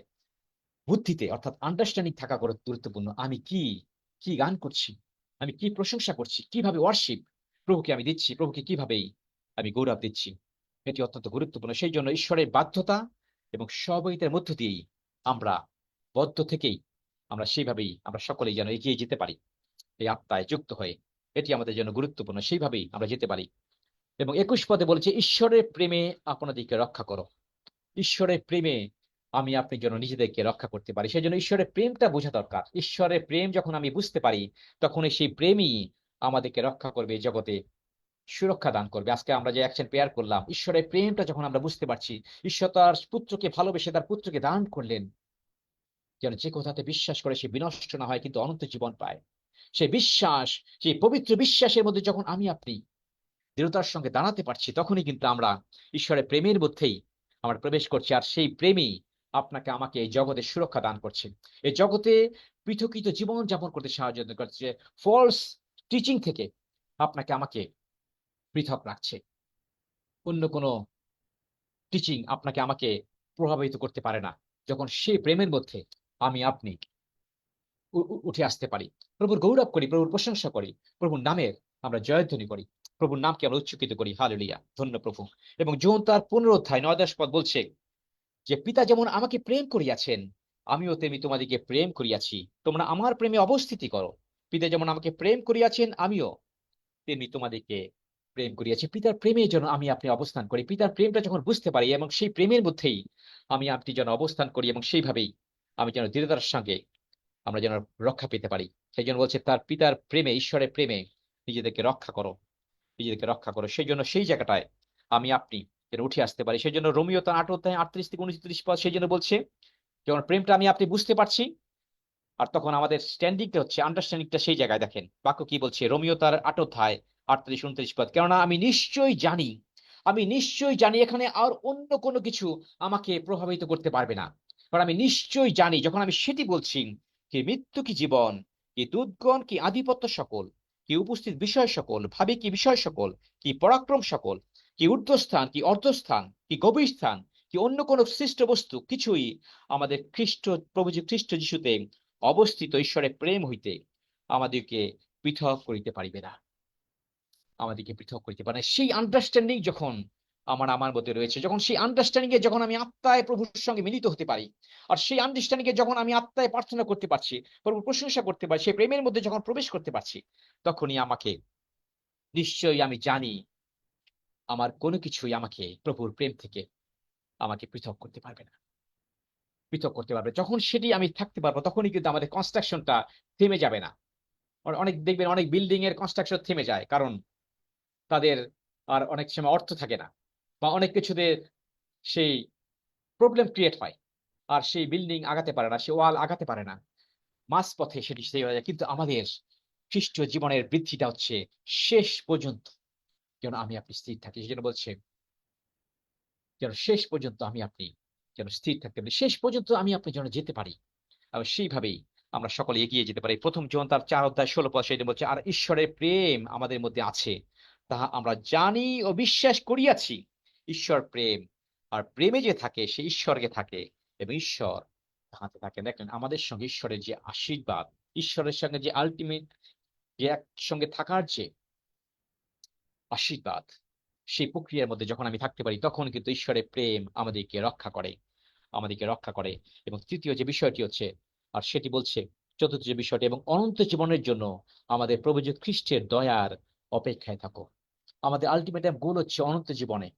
বুদ্ধিতে অর্থাৎ আন্ডারস্ট্যান্ডিং থাকা গুরুত্বপূর্ণ। আমি কি গান করছি? আমি কি প্রশংসা করছি? কিভাবে ওয়ার্শিপ প্রভুকে আমি দিচ্ছি? প্রভুকে কিভাবেই আমি গৌরব দিচ্ছি? এটি অত্যন্ত গুরুত্বপূর্ণ। সেই জন্য ঈশ্বরের বাধ্যতা এবং সহযোগিতার মধ্য দিয়েই আমরা বদ্ধ থেকেই আমরা সেইভাবেই আমরা সকলেই যেন এগিয়ে যেতে পারি। এই আত্মায় যুক্ত হয়ে এটি আমাদের জন্য গুরুত্বপূর্ণ। সেইভাবেই আমরা যেতে পারি। এবং ২১ পদে বলেছে, ঈশ্বরের প্রেমে আপনাদেরকে রক্ষা করো। ঈশ্বরের প্রেমে আমি আপনি যেন নিজেদেরকে রক্ষা করতে পারি। সেজন্য ঈশ্বরের প্রেমটা বোঝা দরকার। ঈশ্বরের প্রেম যখন আমি বুঝতে পারি, তখনই সেই প্রেমই আমাদেরকে রক্ষা করবে, এই জগতে সুরক্ষা দান করবে। আজকে আমরা যে অ্যাকশন প্রেয়ার করলাম, ঈশ্বরের প্রেমটা যখন আমরা বুঝতে পারছি, ঈশ্বর তার পুত্রকে ভালোবেসে তার পুত্রকে দান করলেন, যেন যে কথাতে বিশ্বাস করে সে বিনষ্ট না হয় কিন্তু অনন্ত জীবন পায়। সেই বিশ্বাস, সেই পবিত্র বিশ্বাসের মধ্যে যখন আমি আপনি দৃঢ়তার সঙ্গে দাঁড়াতে পারছি, তখনই কিন্তু আমরা ঈশ্বরের প্রেমের মধ্যেই আমরা প্রবেশ করছি। আর সেই প্রেমই আপনাকে আমাকে এই জগতে সুরক্ষা দান করছে। এই জগতে পৃথকীত জীবন যাপন করতে সাহায্য করছে। ফলস টিচিং থেকে আপনাকে আমাকে পৃথক রাখছে। অন্য কোনো টিচিং আপনাকে আমাকে প্রভাবিত করতে পারে না, যখন সেই প্রেমের মধ্যে আমি আপনি উঠে আসতে পারি। প্রভুর গৌরব করি, প্রভুর প্রশংসা করি, প্রভুর নামের আমরা জয়ধ্বনি করি, প্রভুর নামকে আমরা উচ্চকিত করি। হালেলুয়া, ধন্য প্রভু। এবং যোহন তার ১৫ অধ্যায় ৯-১০ পদ বলছে যে, পিতা যেমন আমাকে প্রেম করিয়াছেন, আমিও তেমনি তোমাদিকে প্রেম করিয়াছি, তোমরা আমার প্রেমে অবস্থিতি করো। পিতা যেমন আমাকে প্রেম করিয়াছেন, আমিও তেমনি তোমাদিকে প্রেম করিয়াছি। পিতার প্রেমে যেন আমি আপনি অবস্থান করি। পিতার প্রেমটা যখন বুঝতে পারি এবং সেই প্রেমের মধ্যেই আমি আপনি যেন অবস্থান করি, এবং সেইভাবেই আমি যেন দৃঢ়তার সঙ্গে আমরা যেন রক্ষা পেতে পারি। সেই জন্য বলছে, তার পিতার প্রেমে, ঈশ্বরের প্রেমে নিজেদেরকে রক্ষা করো, নিজেদেরকে রক্ষা করো। সেই জন্য সেই জায়গাটায় আমি আপনি যেন উঠে আসতে পারি। সেই জন্য রোমিও তার ৮ অধ্যায় ৩৮-২৯ পদ সেই জন্য বলছে, যখন প্রেমটা আমি আপনি বুঝতে পারছি, আর তখন আমাদের স্ট্যান্ডিংটা হচ্ছে, আন্ডারস্ট্যান্ডিংটা সেই জায়গায় দেখেন বাক্য কি বলছে, রোমিও তার ৮ অধ্যায় ৩৮-২৯ পদ। কেননা আমি নিশ্চয়ই জানি এখানে আর অন্য কোনো কিছু আমাকে প্রভাবিত করতে পারবে না। কারণ আমি নিশ্চয়ই জানি, যখন আমি সেটি বলছি, কি মৃত্যু কি জীবন, কি দুর্গণ কি আধিপত্য সকল, কি উপস্থিত বিষয় সকল, ভাবি কি বিষয় সকল, কি পরাক্রম সকল, কি ঊর্ধ্বস্থান কি অর্ধস্থান, কি গভীর স্থান, কি অন্য কোন সৃষ্ট বস্তু, কিছুই আমাদের প্রভু খ্রিস্ট যিশুতে অবস্থিত ঈশ্বরের প্রেম হইতে আমাদেরকে পৃথক করিতে পারিবে না। আমাদেরকে পৃথক করিতে পারে না। সেই আন্ডারস্ট্যান্ডিং যখন আমার মধ্যে রয়েছে, যখন সেই আন্ডারস্ট্যান্ডিং এ যখন আমি আত্মায় প্রভুর সঙ্গে মিলিত হতে পারি, আর সেই আন্ডারস্ট্যান্ডিং এ যখন আমি আত্মায় প্রার্থনা করতে পারছি, প্রভুর প্রশংসা করতে পারছি, সেই প্রেমের মধ্যে যখন প্রবেশ করতে পারছি, তখনই আমাকে, নিশ্চয়ই আমি জানি, আমার কোনো কিছুই আমাকে প্রভুর প্রেম থেকে আমাকে পৃথক করতে পারবে না, পৃথক করতে পারবে। যখন সেটি আমি থাকতে পারবো, তখনই কিন্তু আমাদের কনস্ট্রাকশনটা থেমে যাবে না। অনেক দেখবেন, অনেক বিল্ডিং এর কনস্ট্রাকশন থেমে যায়, কারণ তাদের আর অনেক সময় অর্থ থাকে না, বা অনেক কিছুতে সেই প্রবলেম ক্রিয়েট হয়, আর সেই বিল্ডিং আগাতে পারে না, সে ওয়াল আগাতে পারে না, মাঝপথে সেটি সেই হয়ে যায়। কিন্তু আমাদের খ্রিস্টীয় জীবনের বৃদ্ধিটা হচ্ছে শেষ পর্যন্ত যেন আমি আপনি স্থির থাকি। সেজন্য বলছে, যেন শেষ পর্যন্ত আমি আপনি যেন স্থির থাকতে পারি, শেষ পর্যন্ত আমি আপনি যেন যেতে পারি, এবং সেইভাবেই আমরা সকলে এগিয়ে যেতে পারি। প্রথম জন তার ৪ অধ্যায় ১৬ পদ সেটা বলছে, আর ঈশ্বরের প্রেম আমাদের মধ্যে আছে, তাহা আমরা জানি ও বিশ্বাস করিয়াছি। ঈশ্বর প্রেম, আর প্রেমে যে থাকে সে ঈশ্বরকে থাকে, এবং ঈশ্বর তাহাতে থাকে। দেখেন, আমাদের সঙ্গে ঈশ্বরের যে আশীর্বাদ, ঈশ্বরের সঙ্গে যে আল্টিমেট, যে একসঙ্গে থাকার যে আশীর্বাদ, সেই প্রক্রিয়ার মধ্যে যখন আমি থাকতে পারি, তখন কিন্তু ঈশ্বরের প্রেম আমাদেরকে রক্ষা করে, আমাদেরকে রক্ষা করে। এবং তৃতীয় যে বিষয়টি হচ্ছে, আর সেটি বলছে, চতুর্থ যে বিষয়টি, এবং অনন্ত জীবনের জন্য আমাদের প্রভু যীশু খ্রিস্টের দয়ার অপেক্ষায় থাকো। আমাদের আলটিমেট গোল হচ্ছে অনন্ত জীবনে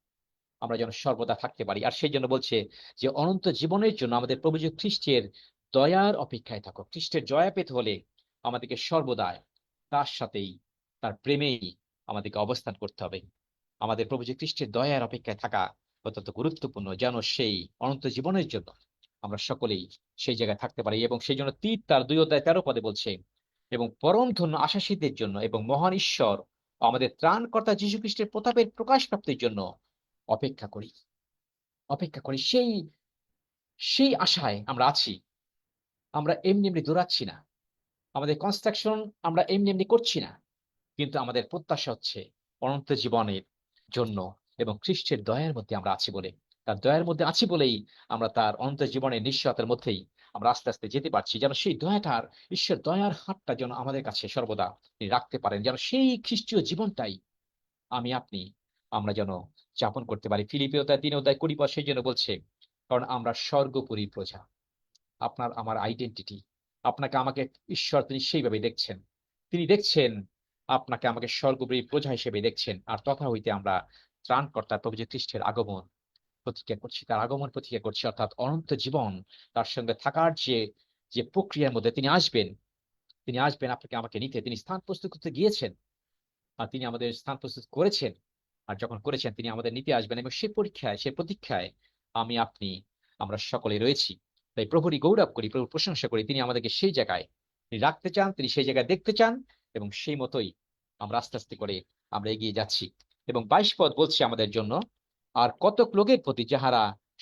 আমরা যেন সর্বদা থাকতে পারি। আর সেই জন্য বলছে যে, অনন্ত জীবনের জন্য আমাদের প্রভু যীশু খ্রিস্টের দয়ার অপেক্ষায় থাকো। খ্রিস্টের দয়া পেতে হলে আমাদেরকে সর্বদা তার সাথেই, তার প্রেমেই আমাদেরকে অবস্থান করতে হবে। আমাদের প্রভু যীশু খ্রিস্টের দয়ার অপেক্ষায় থাকা অত্যন্ত গুরুত্বপূর্ণ, যেন সেই অনন্ত জীবনের জন্য আমরা সকলেই সেই জায়গায় থাকতে পারি। এবং সেই জন্য তীত তার ২ অধ্যায় ১৩ পদে বলছে, এবং পরম ধন্য আশাসীদের জন্য এবং মহান ঈশ্বর ও আমাদের ত্রাণকর্তা যীশু খ্রিস্টের প্রতাপের প্রকাশ প্রাপ্তির জন্য অপেক্ষা করি, অপেক্ষা করি। সেই সেই আশায় আমরা আছি। আমরা এমনি এমনি দৌড়াচ্ছি না, আমাদের কনস্ট্রাকশন আমরা এমনি এমনি করছি না, কিন্তু আমাদের প্রত্যাশা হচ্ছে অনন্ত জীবনের জন্য, এবং খ্রিস্টের দয়ার মধ্যে আমরা আছি বলে, তার দয়ার মধ্যে আছি বলেই আমরা তার অনন্ত জীবনের নিশ্চয়তার মধ্যেই আমরা আস্তে আস্তে যেতে পারছি। যেন সেই দয়াটার, ঈশ্বর দয়ার হাতটা যেন আমাদের কাছে সর্বদা তিনি রাখতে পারেন, যেন সেই খ্রিস্টীয় জীবনটাই আমি আপনি আমরা যেন যাপন করতে পারি। ফিলিপিও তার 3 অধ্যায় 20 পদ সেই জন্য বলছে, কারণ আমরা স্বর্গপুরী প্রজা। আপনার আমার আইডেন্টিটি, আপনাকে আমাকে ঈশ্বর তিনি সেইভাবে দেখছেন। তিনি দেখছেন আপনাকে আমাকে স্বর্গপুরী প্রজা হিসেবে দেখছেন, আর তথা হইতে আমরা ত্রাণকর্তা প্রভু যীশু খ্রিস্টের আগমন প্রতীক্ষা করছি, তার আগমন প্রতীক্ষা করছি, অর্থাৎ অনন্ত জীবন তার সঙ্গে থাকার যে যে প্রক্রিয়ার মধ্যে তিনি আসবেন। তিনি আসবেন আপনাকে আমাকে নিতে, তিনি স্থান প্রস্তুত করতে গিয়েছেন, আর তিনি আমাদের স্থান প্রস্তুত করেছেন। আর যখন করেছেন তিনি আমাদের নিতে আসবেন, এবং সেই পরীক্ষায়, সেই প্রতীক্ষায় আমি আপনি আমরা সকলে রয়েছি। তাই প্রভুরই গৌরব করি, প্রভুর প্রশংসা করি, তিনি আমাদেরকে সেই জায়গায় তিনি রাখতে চান, তিনি সেই জায়গায় দেখতে চান, এবং সেই মতোই আমরা আস্তে আস্তে করে আমরা এগিয়ে যাচ্ছি। এবং 22 পদ বলছে আমাদের জন্য, আর কতক লোকের প্রতি যাহারা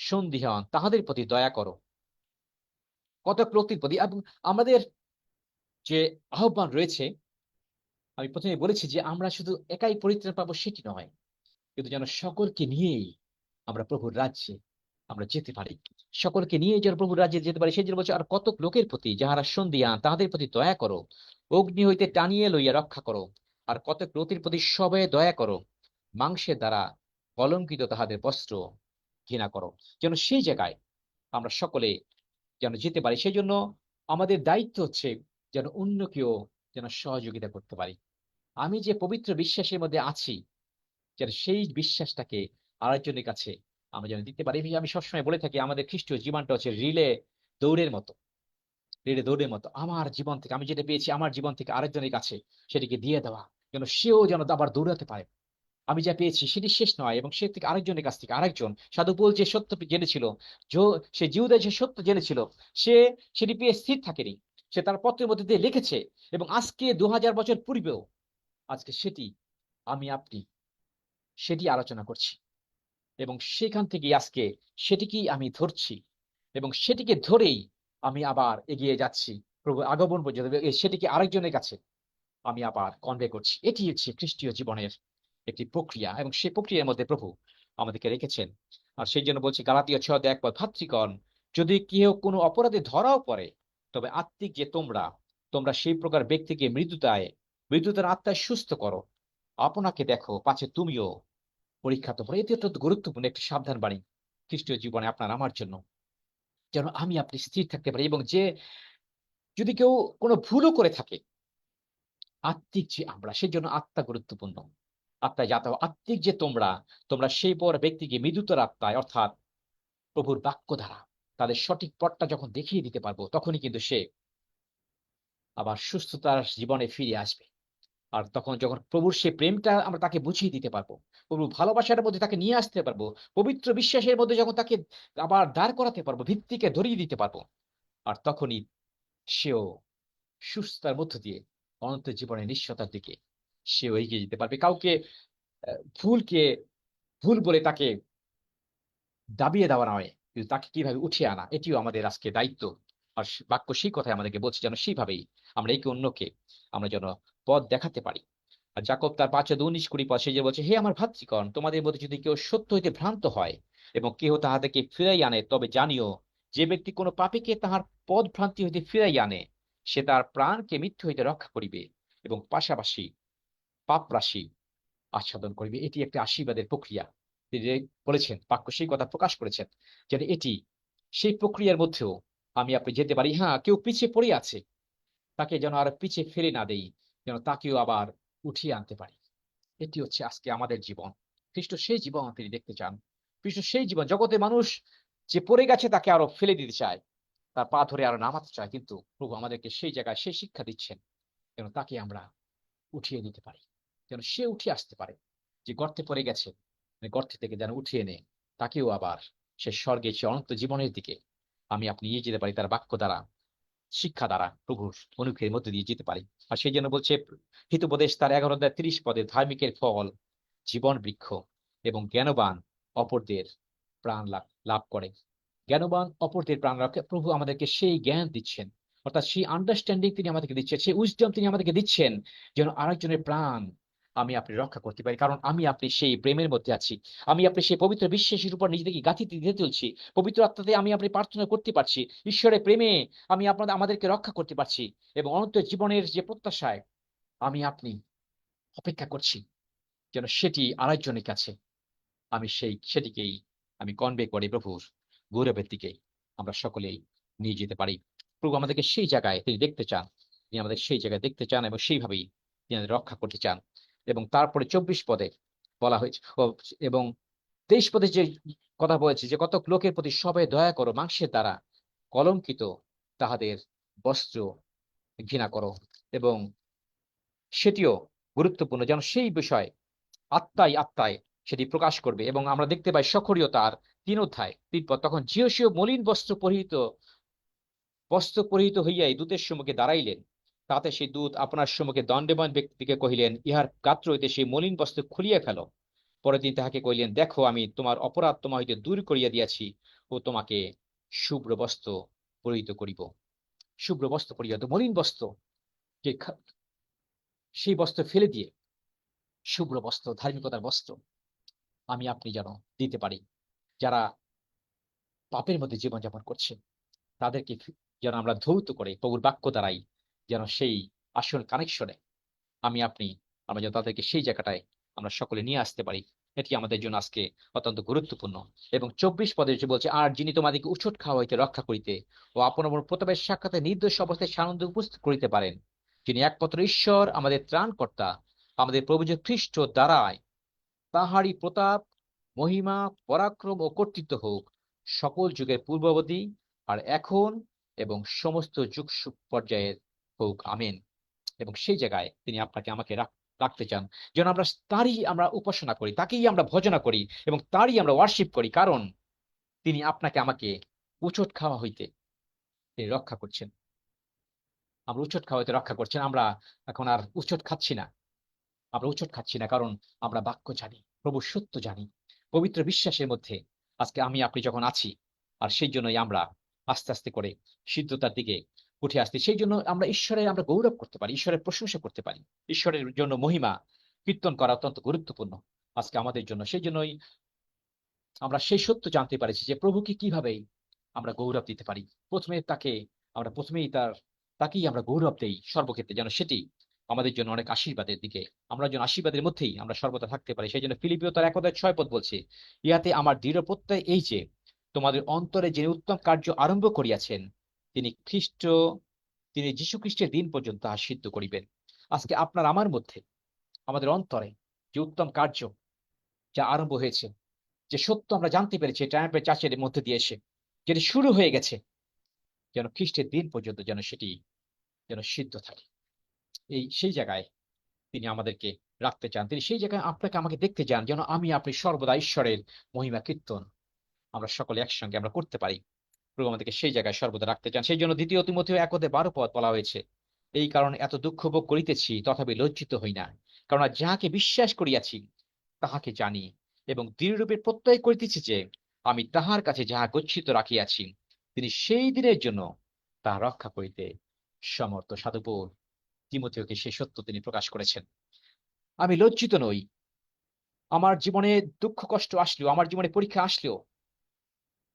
সন্দিহান তাহাদের প্রতি দয়া করো। কতক লোকের প্রতি, এবং আমাদের যে আহ্বান রয়েছে, আমি প্রথমে বলেছি যে আমরা শুধু একাই পরিত্রাণ পাবো সেটি নয়, কিন্তু যেন সকলকে নিয়েই আমরা প্রভুর রাজ্যে আমরা যেতে পারি, সকলকে নিয়ে যেন প্রভুর রাজ্যে যেতে পারি। সেই জন্য বলছে, আর কতক লোকের প্রতি যাহারা সন্দিহান তাহাদের প্রতি দয়া করো, অগ্নি হইতে টানিয়ে লইয়া রক্ষা করো। আর কতক লোকের প্রতি সবে দয়া করো, মাংসের দ্বারা কলঙ্কিত তাহাদের বস্ত্র ঘৃণা করো। যেন সেই জায়গায় আমরা সকলে যেন যেতে পারি। সেই জন্য আমাদের দায়িত্ব হচ্ছে যেন অন্যকেও যেন সহযোগিতা করতে পারি। আমি যে পবিত্র বিশ্বাসের মধ্যে আছি, যেন সেই বিশ্বাসটাকে আরেকজনের কাছে আমরা যেন দিতে পারি। আমি সবসময় বলে থাকি, আমাদের খ্রিস্টীয় জীবনটা হচ্ছে দৌড়ের মতো রিলে দৌড়ের মতো। আমার জীবন থেকে আমি যেটা পেয়েছি, আমার জীবন থেকে আরেকজনের কাছে সেটিকে দিয়ে দেওয়া, যেন সেও যেন আবার দৌড়াতে পারে। আমি যা পেয়েছি সেটি শেষ নয়, এবং সে থেকে আরেকজনের কাছ থেকে আরেকজন। সাধু পৌল যে সত্য জেনেছিল, সে জিহুদা যে সত্য জেনেছিল, সে সেটি পেয়ে স্থির থাকেনি, সে তার পত্রের মধ্যে দিয়ে লিখেছে, এবং আজকে 2000 বছর পূর্বেও আজকে সেটি আমি আপনি সেটি আলোচনা করছি, এবং সেখান থেকে আজকে সেটিকেই আমি ধরছি, এবং সেটিকে ধরেই আমি আবার এগিয়ে যাচ্ছি প্রভু আগমন পর্যন্ত, সেটিকে আরেকজনের কাছে আমি আবার কনভে করছি। এটি হচ্ছে খ্রিস্টীয় জীবনের একটি প্রক্রিয়া, এবং সেই প্রক্রিয়ার মধ্যে প্রভু আমাদেরকে রেখেছেন। আর সেই জন্য বলছি গালাতীয় 6:1, ভাতৃগণ, যদি কেউ কোনো অপরাধে ধরাও পড়ে, তবে আত্মিক যে তোমরা তোমরা সেই প্রকার ব্যক্তিকে মৃত্যুতার আত্মায় সুস্থ করো। আপনাকে দেখো পাছে তুমিও পরীক্ষাতে পড়ে। এটি অত্যন্ত গুরুত্বপূর্ণ একটি সাবধান বাণী খ্রিস্টীয় জীবনে আপনার আমার জন্য, যেন আমি আপনি স্থির থাকতে পারি। এবং যে যদি কেউ কোনো ভুলও করে থাকে, আত্মিক যে আমরা, সেই জন্য আত্মা গুরুত্বপূর্ণ। আত্মায় যাতে আত্মিক যে তোমরা তোমরা সেই পর ব্যক্তিকে মৃদুতর আত্মায়, অর্থাৎ প্রভুর বাক্য দ্বারা তাদের সঠিক পথটা যখন দেখিয়ে দিতে পারবো, তখনই কিন্তু সে আবার সুস্থতার জীবনে ফিরে আসবে। আর তখন যখন প্রভুর সেই প্রেমটা আমরা তাকে বুঝিয়ে দিতে পারবো, প্রভুর ভালোবাসার মধ্যে তাকে নিয়ে আসতে পারবো, পবিত্র বিশ্বাসের মধ্যে যখন তাকে আবার দাঁড় করাতে পারবো, ভিত্তিকে ধরিয়ে দিতে পারবো, আর তখনই সেও সুস্থতার মধ্য দিয়ে অনন্ত জীবনের নিশ্চয়তার দিকে সেও এগিয়ে যেতে পারবে। কাউকে ভুলকে ভুল বলে তাকে দাবিয়ে দেওয়া নয়, কিন্তু তাকে কিভাবে উঠিয়ে আনা, এটিও আমাদের আজকে দায়িত্ব। আর বাক্য সেই কথাই আমাদেরকে বলছে, যেন সেইভাবেই আমরা একে অন্যকে আমরা যেন পথ দেখাতে পারি। আর যাকব তার 5:19-20 পদ সে যে বলছে, হে আমার ভাতৃগণ, তোমাদের মধ্যে যদি কেউ সত্য হইতে ভ্রান্ত হয় এবং কেহ তাহাদেরকে ফিরাই আনে, তবে জানিও যে ব্যক্তি কোনো পাপীকে তাহার পথ ভ্রান্তি হইতে ফিরাই আনে, সে তার প্রাণকে মৃত্যু হইতে রক্ষা করিবে, এবং পাশাপাশি পাপ রাশি আস্বাদন করিবে। এটি একটা আশীর্বাদের প্রক্রিয়া। তিনি বলেছেন, বাক্য সেই কথা প্রকাশ করেছেন, যে এটি সেই প্রক্রিয়ার মধ্যেও আমি আপনি যেতে পারি। হ্যাঁ, কেউ পিছিয়ে পড়ে আছে, তাকে যেন আর পিছিয়ে ফেলে না দেই, যেন তাকেও আবার উঠিয়ে আনতে পারি। এটি হচ্ছে আজকে আমাদের জীবন। খ্রিস্ট সেই জীবন তিনি দেখতে চান। খ্রিস্ট সেই জীবন, জগতে মানুষ যে পড়ে গেছে তাকে আরো ফেলে দিতে চায়, তার পা ধরে আরো নামাতে চায়, কিন্তু প্রভু আমাদেরকে সেই জায়গায় সেই শিক্ষা দিচ্ছেন, যেন তাকে আমরা উঠিয়ে নিতে পারি, যেন সে উঠে আসতে পারে। যে গর্তে পড়ে গেছে, গর্ত থেকে যেন উঠিয়ে এনে তাকেও আবার সে স্বর্গে, সে অনন্ত জীবনের দিকে আমি আপনি নিয়ে যেতে পারি, তার বাক্য দ্বারা, শিক্ষা দ্বারা, প্রভুর অনুগ্রহের মধ্যে দিয়ে যেতে পারি। আর সেই জন্য বলছে হিতোপদেশ তার 11:30 ধার্মিকের ফল জীবন বৃক্ষ, এবং জ্ঞানবান অপরদের প্রাণ লাভ লাভ করে। জ্ঞানবান অপরদের প্রাণ লাভ, প্রভু আমাদেরকে সেই জ্ঞান দিচ্ছেন, অর্থাৎ সেই আন্ডারস্ট্যান্ডিং তিনি আমাদেরকে দিচ্ছেন, সেই উইজডম তিনি আমাদেরকে দিচ্ছেন, যেন আরেকজনের প্রাণ আমি আপনি রক্ষা করতে পারি। কারণ আমি আপনি সেই প্রেমের মধ্যে আছি। আমি আপনি সেই পবিত্র বিশ্বাসের উপর নিজেদেরকে গাঁথিতে দিয়ে তুলছি। পবিত্র আত্মাতে আমি আপনি প্রার্থনা করতে পারছি। ঈশ্বরের প্রেমে আমি আমাদেরকে রক্ষা করতে পারছি। এবং অনন্ত জীবনের যে প্রত্যাশায় আমি আপনি অপেক্ষা করছি, যেন সেটি আরেকজনের কাছে আমি সেটিকেই আমি কনভে করে প্রভুর গৌরবের দিকে আমরা সকলেই নিয়ে যেতে পারি। প্রভু আমাদেরকে সেই জায়গায় তিনি দেখতে চান। তিনি আমাদের সেই জায়গায় দেখতে চান এবং সেইভাবেই তিনি আমাদের রক্ষা করতে চান। এবং তারপরে ২৪ পদে বলা হয়েছে এবং ২৩ পদে যে কথা বলেছে যে কতক লোকের প্রতি সবাই দয়া করো, মাংসের দ্বারা কলঙ্কিত তাহাদের বস্ত্র ঘৃণা করো। এবং সেটিও গুরুত্বপূর্ণ, যেন সেই বিষয় আত্মায় সেটি প্রকাশ করবে। এবং আমরা দেখতে পাই সখরীয় তার ৩ অধ্যায় ৩ পদ, তখন জিওসীয় মলিন বস্ত্র পরিহিত হইয়া এই দূতের সম্মুখে দাঁড়াইলেন। তাতে সেই দূত আপনার সম্মুখে দণ্ডবান ব্যক্তিকে কহিলেন, ইহার গাত্র হইতে সেই মলিন বস্ত্র খুলিয়া ফেলো। পরে তিনি তাহাকে কহিলেন, দেখো আমি তোমার অপরাধ তোমার হইতে দূর করিয়া দিয়াছি ও তোমাকে শুভ্র বস্ত্র পরিহিত করিব। শুভ্র বস্ত্র পরিহিত, মলিন বস্ত্র যে সেই বস্ত্র ফেলে দিয়ে শুভ্র বস্ত্র, ধার্মিকতার বস্ত্র আমি আপনি যেন দিতে পারি। যারা পাপের মধ্যে জীবনযাপন করছে তাদেরকে যেন আমরা ধৌত করে প্রভুর বাক্য দ্বারাই যেন সেই আসল কানেকশনে আমি আপনি আমরা যেন তাদেরকে সেই জায়গাটায় আমরা সকলে নিয়ে আসতে পারি। এটি আমাদের জন্য আজকে অত্যন্ত গুরুত্বপূর্ণ। এবং ২৪ পদে যে বলছে, আর যিনি তোমাদিকে উচট খাওয়া হইতে রক্ষা করিতে ও আপন আপন প্রতাপের সাক্ষাতে নির্দোষ অবস্থায় সানন্দ উপস্থিত করিতে পারেন, যিনি একমাত্র ঈশ্বর আমাদের ত্রাণকর্তা, আমাদের প্রভু যীশু খ্রিস্ট দ্বারায় তাহারই প্রতাপ, মহিমা, পরাক্রম ও কর্তৃত্ব হোক সকল যুগের পূর্ববর্তী আর এখন এবং সমস্ত যুগ পর্যায়ের হোক, আমেন। এবং সেই জায়গায় তিনি আপনাকে আমাকে রাখতে চান, যেন আমরা তারই আমরা উপাসনা করি, তাকেই আমরা ভজনা করি এবং তারই আমরা ওয়ার্শিপ করি। কারণ তিনি আপনাকে আমাকে উচট খাওয়া হইতে তিনি রক্ষা করছেন। আমরা উচট খাওয়া হইতে রক্ষা করছেন। আমরা এখন আর উচট খাচ্ছি না। আমরা উচট খাচ্ছি না, কারণ আমরা বাক্য জানি, প্রভু সত্য জানি, পবিত্র বিশ্বাসের মধ্যে আজকে আমি আপনি যখন আছি। আর সেই জন্যই আমরা আস্তে আস্তে করে সিদ্ধতার দিকে উঠে আসছি। সেই জন্য আমরা গৌরব করতে পারি, ঈশ্বরের প্রশংসা করতে পারি। ঈশ্বরের জন্য মহিমা কীর্তন করা অত্যন্ত গুরুত্বপূর্ণ আজকে আমাদের জন্য। সেই জন্যই আমরা সেই সত্য জানতে পারছি যে প্রভুকে কিভাবে আমরা গৌরব দিতে পারি। প্রথমেই তাকেই আমরা গৌরব দেই সর্বক্ষেত্রে, যেন সেটি আমাদের জন্য অনেক আশীর্বাদের দিকে আমরা যেন আশীর্বাদের মধ্যেই আমরা সর্বদা থাকতে পারি। সেই জন্য ফিলিপিও তার ১:৬ বলছে, ইহাতে আমার দৃঢ় প্রত্যয় এই যে তোমাদের অন্তরে যিনি উত্তম কার্য আরম্ভ করিয়াছেন তিনি যীশু খ্রিস্টের দিন পর্যন্ত তাহা সিদ্ধ করিবেন। আজকে আপনার আমার মধ্যে, আমাদের অন্তরে যে উত্তম কার্য যা আরম্ভ হয়েছে, যে সত্য আমরা জানতে পেরেছি ট্রায়াম্ফের চার্চের মধ্যে দিয়ে এসে যেটি শুরু হয়ে গেছে, যেন খ্রিস্টের দিন পর্যন্ত যেন সেটি যেন সিদ্ধ থাকে। সেই জায়গায় তিনি আমাদেরকে রাখতে চান। তিনি সেই জায়গায় আপনাকে আমাকে দেখতে চান, যেন আমি আপনি সর্বদা ঈশ্বরের মহিমা কীর্তন আমরা সকলে একসঙ্গে আমরা করতে পারি। প্রভু আমাদেরকে সেই জায়গায় সর্বদা রাখতে চান। সেই জন্য ২ তিমথেও ১:১২ পদ বলা হয়েছে, এই কারণে এত দুঃখ ভোগ করিতেছি, তথাপি লজ্জিত হই না। কারণ যাহাকে বিশ্বাস করিয়াছি তাহাকে জানি এবং দৃঢ়রূপে প্রত্যয় করিতেছি যে আমি তাহার কাছে যাহা গচ্ছিত রাখিয়াছি তিনি সেই দিনের জন্য তাহা রক্ষা করিতে সমর্থ। সাধুপৌল তিমথেওকে সেই সত্য তিনি প্রকাশ করেছেন। আমি লজ্জিত নই। আমার জীবনে দুঃখ কষ্ট আসলেও, আমার জীবনে পরীক্ষা আসলেও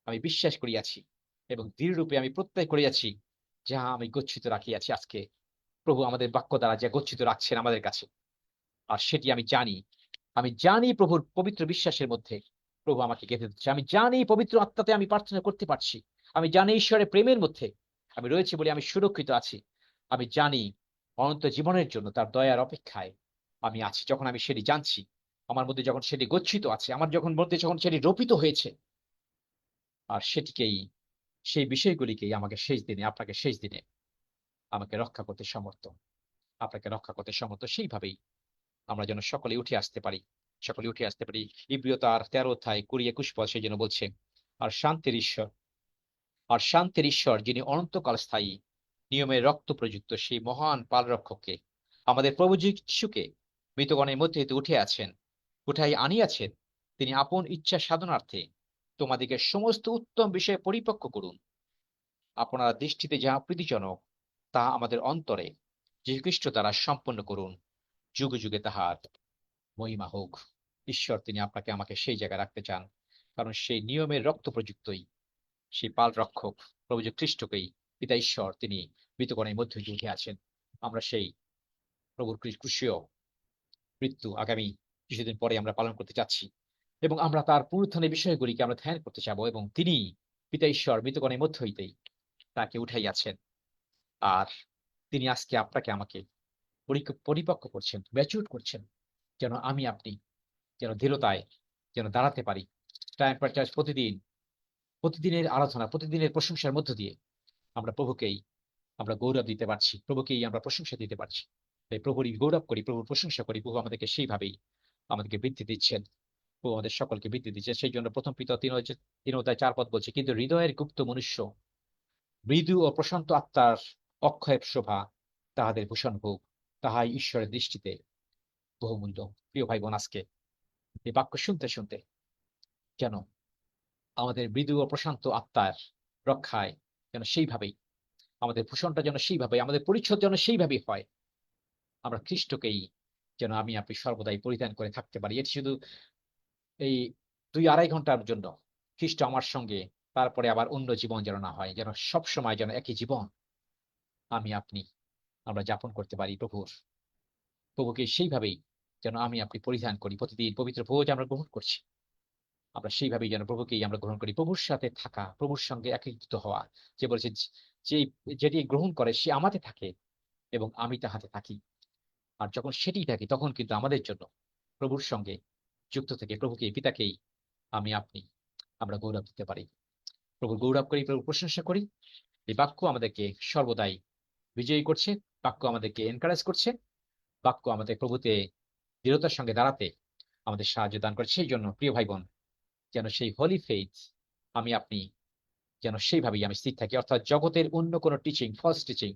আমি বিশ্বাস করিয়াছি এবং দৃঢ়রূপে আমি প্রত্যয় করিয়াছি যাহা আমি গচ্ছিত রাখিয়াছি। আজকে প্রভু আমাদের বাক্য দ্বারা যা গচ্ছিত রাখছেন আমাদের কাছে, আর সেটি আমি জানি প্রভুর পবিত্র বিশ্বাসের মধ্যে প্রভু আমাকে গেঁথে দিচ্ছে। আমি জানি পবিত্র আত্মাতে আমি প্রার্থনা করতে পারছি। আমি জানি ঈশ্বরের প্রেমের মধ্যে আমি রয়েছি বলে আমি সুরক্ষিত আছি। আমি জানি অনন্ত জীবনের জন্য তার দয়ার অপেক্ষায় আমি আছি। যখন আমি সেটি জানছি, আমার মধ্যে যখন সেটি গচ্ছিত আছে, আমার যখন সেটি রোপিত হয়েছে, আর সেই বিষয়গুলিকেই আপনাকে শেষ দিনে আমাকে রক্ষা করতে সমর্থ, আপনাকে রক্ষা করতে সমর্থ। সেইভাবেই আমরা যেন সকলে উঠে আসতে পারি। ইব্রিয় তার ১৩ অধ্যায় ২০-২১ পদ সেই জন্য বলছে, আর শান্তির ঈশ্বর যিনি অনন্তকাল স্থায়ী নিয়মের রক্ত প্রযুক্ত সেই মহান পালরক্ষককে আমাদের প্রভু যীশুকে মৃতগণের মধ্যে হইতে উঠাই আনিয়াছেন, তিনি আপন ইচ্ছা সাধনার্থে তোমাদিকে সমস্ত উত্তম বিষয়ে পরিপক্ক করুন। আপনারা দৃষ্টিতে যাহা প্রীতিজনক তা আমাদের অন্তরে যীশুখ্রিস্ট দ্বারা সম্পন্ন করুন। যুগে যুগে তাহার মহিমা হোক। ঈশ্বর তিনি আপনাকে আমাকে সেই জায়গায় রাখতে চান, কারণ সেই নিয়মের রক্ত প্রযুক্তই, সেই পাল রক্ষক প্রভু যীশু খ্রিস্টকেই পিতা ঈশ্বর তিনি মৃতগণের মধ্য দিয়ে উঠে আছেন। আমরা সেই প্রভুর ক্রুশীয় মৃত্যু আগামী কিছুদিন পরে আমরা পালন করতে যাচ্ছি, এবং আমরা তার পুনরুত্থানের বিষয়গুলিকে আমরা ধ্যান করতে চাবো, এবং তিনি পিতা ঈশ্বর মৃতগণের মধ্য হইতেই তাকে উঠাইয়াছেন। আর তিনি আজকে আপনাকে আমাকে পরিপক্ক করছেন, ম্যাচিউর করছেন, যেন আমি আপনি যেন দৃঢ়তায় যেন দাঁড়াতে পারি। টাইম পার চার্জ প্রতিদিনের আরাধনা, প্রতিদিনের প্রশংসার মধ্য দিয়ে আমরা প্রভুকেই আমরা গৌরব দিতে পারছি, প্রভুকেই আমরা প্রশংসা দিতে পারছি। তাই প্রভুরই গৌরব করি, প্রভুর প্রশংসা করি। প্রভু আমাদেরকে সেইভাবেই আমাদেরকে বৃদ্ধি দিচ্ছেন, প্রভু আমাদের সকলকে বৃদ্ধি দিচ্ছেন। সেই জন্য প্রথম পিতা 3:4 বলছে, কিন্তু হৃদয়ের গুপ্ত মনুষ্য মৃদু ও প্রশান্ত আত্মার অক্ষয় শোভা তাহাদের ভূষণ হোক, তাহাই ঈশ্বরের দৃষ্টিতে বহুমূল্য। প্রিয় ভাই বোন, আজকে এই বাক্য শুনতে শুনতে যেন আমাদের মৃদু ও প্রশান্ত আত্মার রক্ষায় যেন সেইভাবেই আমাদের ভূষণটা যেন সেইভাবে, আমাদের পরিচ্ছদ যেন সেইভাবেই হয়। আমরা খ্রিস্টকেই যেন আমি আপনি সর্বদাই পরিধান করে থাকতে পারি। এটি শুধু এই 2-2.5 ঘন্টার জন্য খ্রিস্ট আমার সঙ্গে, তারপরে আবার অন্য জীবন যেন না হয়, যেন সবসময় যেন একই জীবন আমি আপনি আমরা যাপন করতে পারি প্রভুকে সেইভাবেই যেন আমি আপনি পরিধান করি। প্রতিদিন পবিত্র ভোজ আমরা গ্রহণ করছি, আমরা সেইভাবেই যেন প্রভুকেই আমরা গ্রহণ করি। প্রভুর সাথে থাকা, প্রভুর সঙ্গে একীভূত হওয়া। যে বলেছে, যে যেটি গ্রহণ করে সে আমাতে থাকে এবং আমি তাহাতে থাকি। আর যখন সেটি থাকি, তখন কিন্তু আমাদের জন্য প্রভুর সঙ্গে যুক্ত থেকে প্রভুকে, পিতাকেই আমি আপনি আমরা গৌরব দিতে পারি। প্রভুর গৌরব করি, প্রভুর প্রশংসা করি। এই বাক্য আমাদেরকে সর্বদাই বিজয়ী করছে, বাক্য আমাদেরকে এনকারেজ করছে, বাক্য আমাদের প্রভুতে দৃঢ়তার সঙ্গে দাঁড়াতে আমাদের সাহায্য দান করে। সেই জন্য প্রিয় ভাই বোন, যেন সেই হোলি ফেইথ আমি আপনি যেন সেইভাবেই আমি স্থির থাকি, অর্থাৎ জগতের অন্য কোনো টিচিং, ফলস টিচিং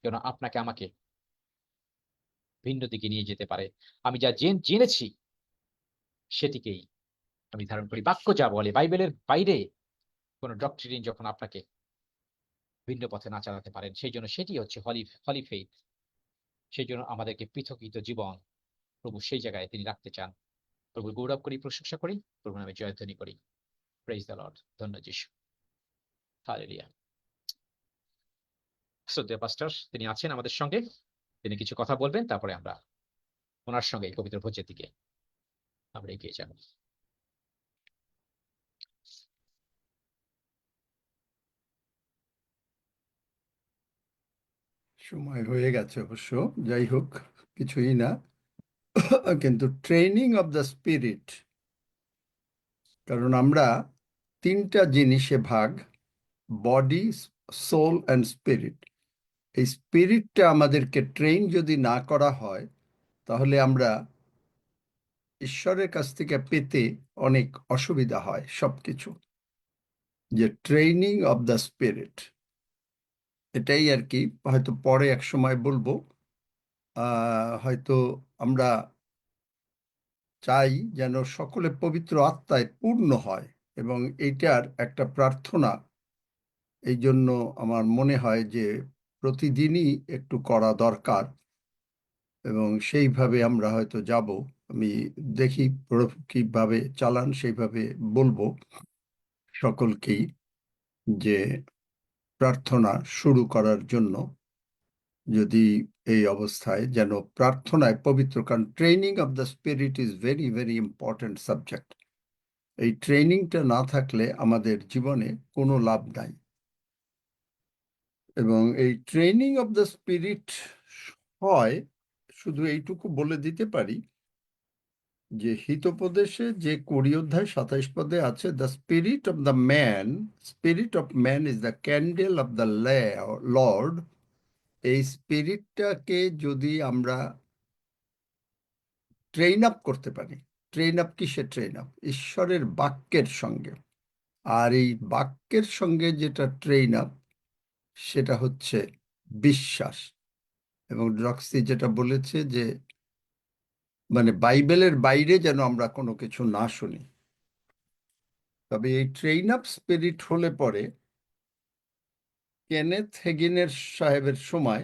যেন আপনাকে আমাকে ভিন্ন দিকে নিয়ে যেতে পারে। আমি যা জেনেছি সেটিকেই আমি ধারণ করি। বাক্য যা বলে, বাইবেলের বাইরে কোন ডক্ট্রিন যখন আপনাকে ভিন্ন পথে না চালাতে পারেন, সেই জন্য সেটি হচ্ছে হলি ফেইথ। সেই জন্য আমাদেরকে পৃথকীত জীবন প্রভু সেই জায়গায় তিনি রাখতে চান। প্রভুর গৌরব করি, প্রশংসা করি, প্রভুর নামে জয়ধ্বনি করি। Praise the Lord. ধন্য যিশু। হালেলুয়া। শ্রদ্ধেয় পাস্টর তিনি আছেন আমাদের সঙ্গে, তিনি কিছু কথা বলবেন, তারপরে আমরা ওনার সঙ্গে পবিত্র ভোজের দিকে আমরা এগিয়ে যাব। সময় হয়ে গেছে অবশ্য, যাই হোক কিছুই না। কিন্তু ট্রেনিং অফ দ্য স্পিরিট, কারণ আমরা 3টা জিনিসে ভাগ, বডি, সোল অ্যান্ড স্পিরিট। এই স্পিরিটটা আমাদেরকে ট্রেন যদি না করা হয়, তাহলে আমরা ঈশ্বরের কাছ থেকে পেতে অনেক অসুবিধা হয় সবকিছু। যে ট্রেনিং অফ দ্য স্পিরিট, এটাই আর কি। হয়তো পরে এক সময় বলবো। হয়তো আমরা চাই যেন সকলে পবিত্র আত্মায় পূর্ণ হয়, এবং এইটার একটা প্রার্থনা এই জন্য আমার মনে হয় যে প্রতিদিনই একটু করা দরকার, এবং সেইভাবে আমরা হয়তো যাব। আমি দেখি প্রভু কিভাবে চালান, সেইভাবে বলবো সকলকেই যে প্রার্থনা শুরু করার জন্য, যদি এই অবস্থায় যেন প্রার্থনায় পবিত্র, কারণ training of the spirit is very very important subject. এই ট্রেনিংটা না থাকলে আমাদের জীবনে কোনো লাভ নাই। এবং এই ট্রেনিং অফ দ্য স্পিরিট হয়, শুধু এইটুকু বলে দিতে পারি যে হিতোপদেশে যে 20 অধ্যায় 27 পদে আছে, the spirit of the man, spirit of man is the candle of the Lord. এই স্পিরিটটাকে যদি আমরা ট্রেন আপ করতে পারি, ট্রেন আপ কিসে ট্রেন আপ? ঈশ্বরের বাক্যের সঙ্গে। আর এই বাক্যের সঙ্গে যেটা ট্রেন আপ, সেটা হচ্ছে বিশ্বাস। এবং রক্সি যেটা বলেছে যে মানে বাইবেলের বাইরে যেন আমরা কোনো কিছু না শুনি। তবে এই ট্রেন আপ স্পিরিট হলে পরে কেনেথ হেগিনের সাহেবের সময়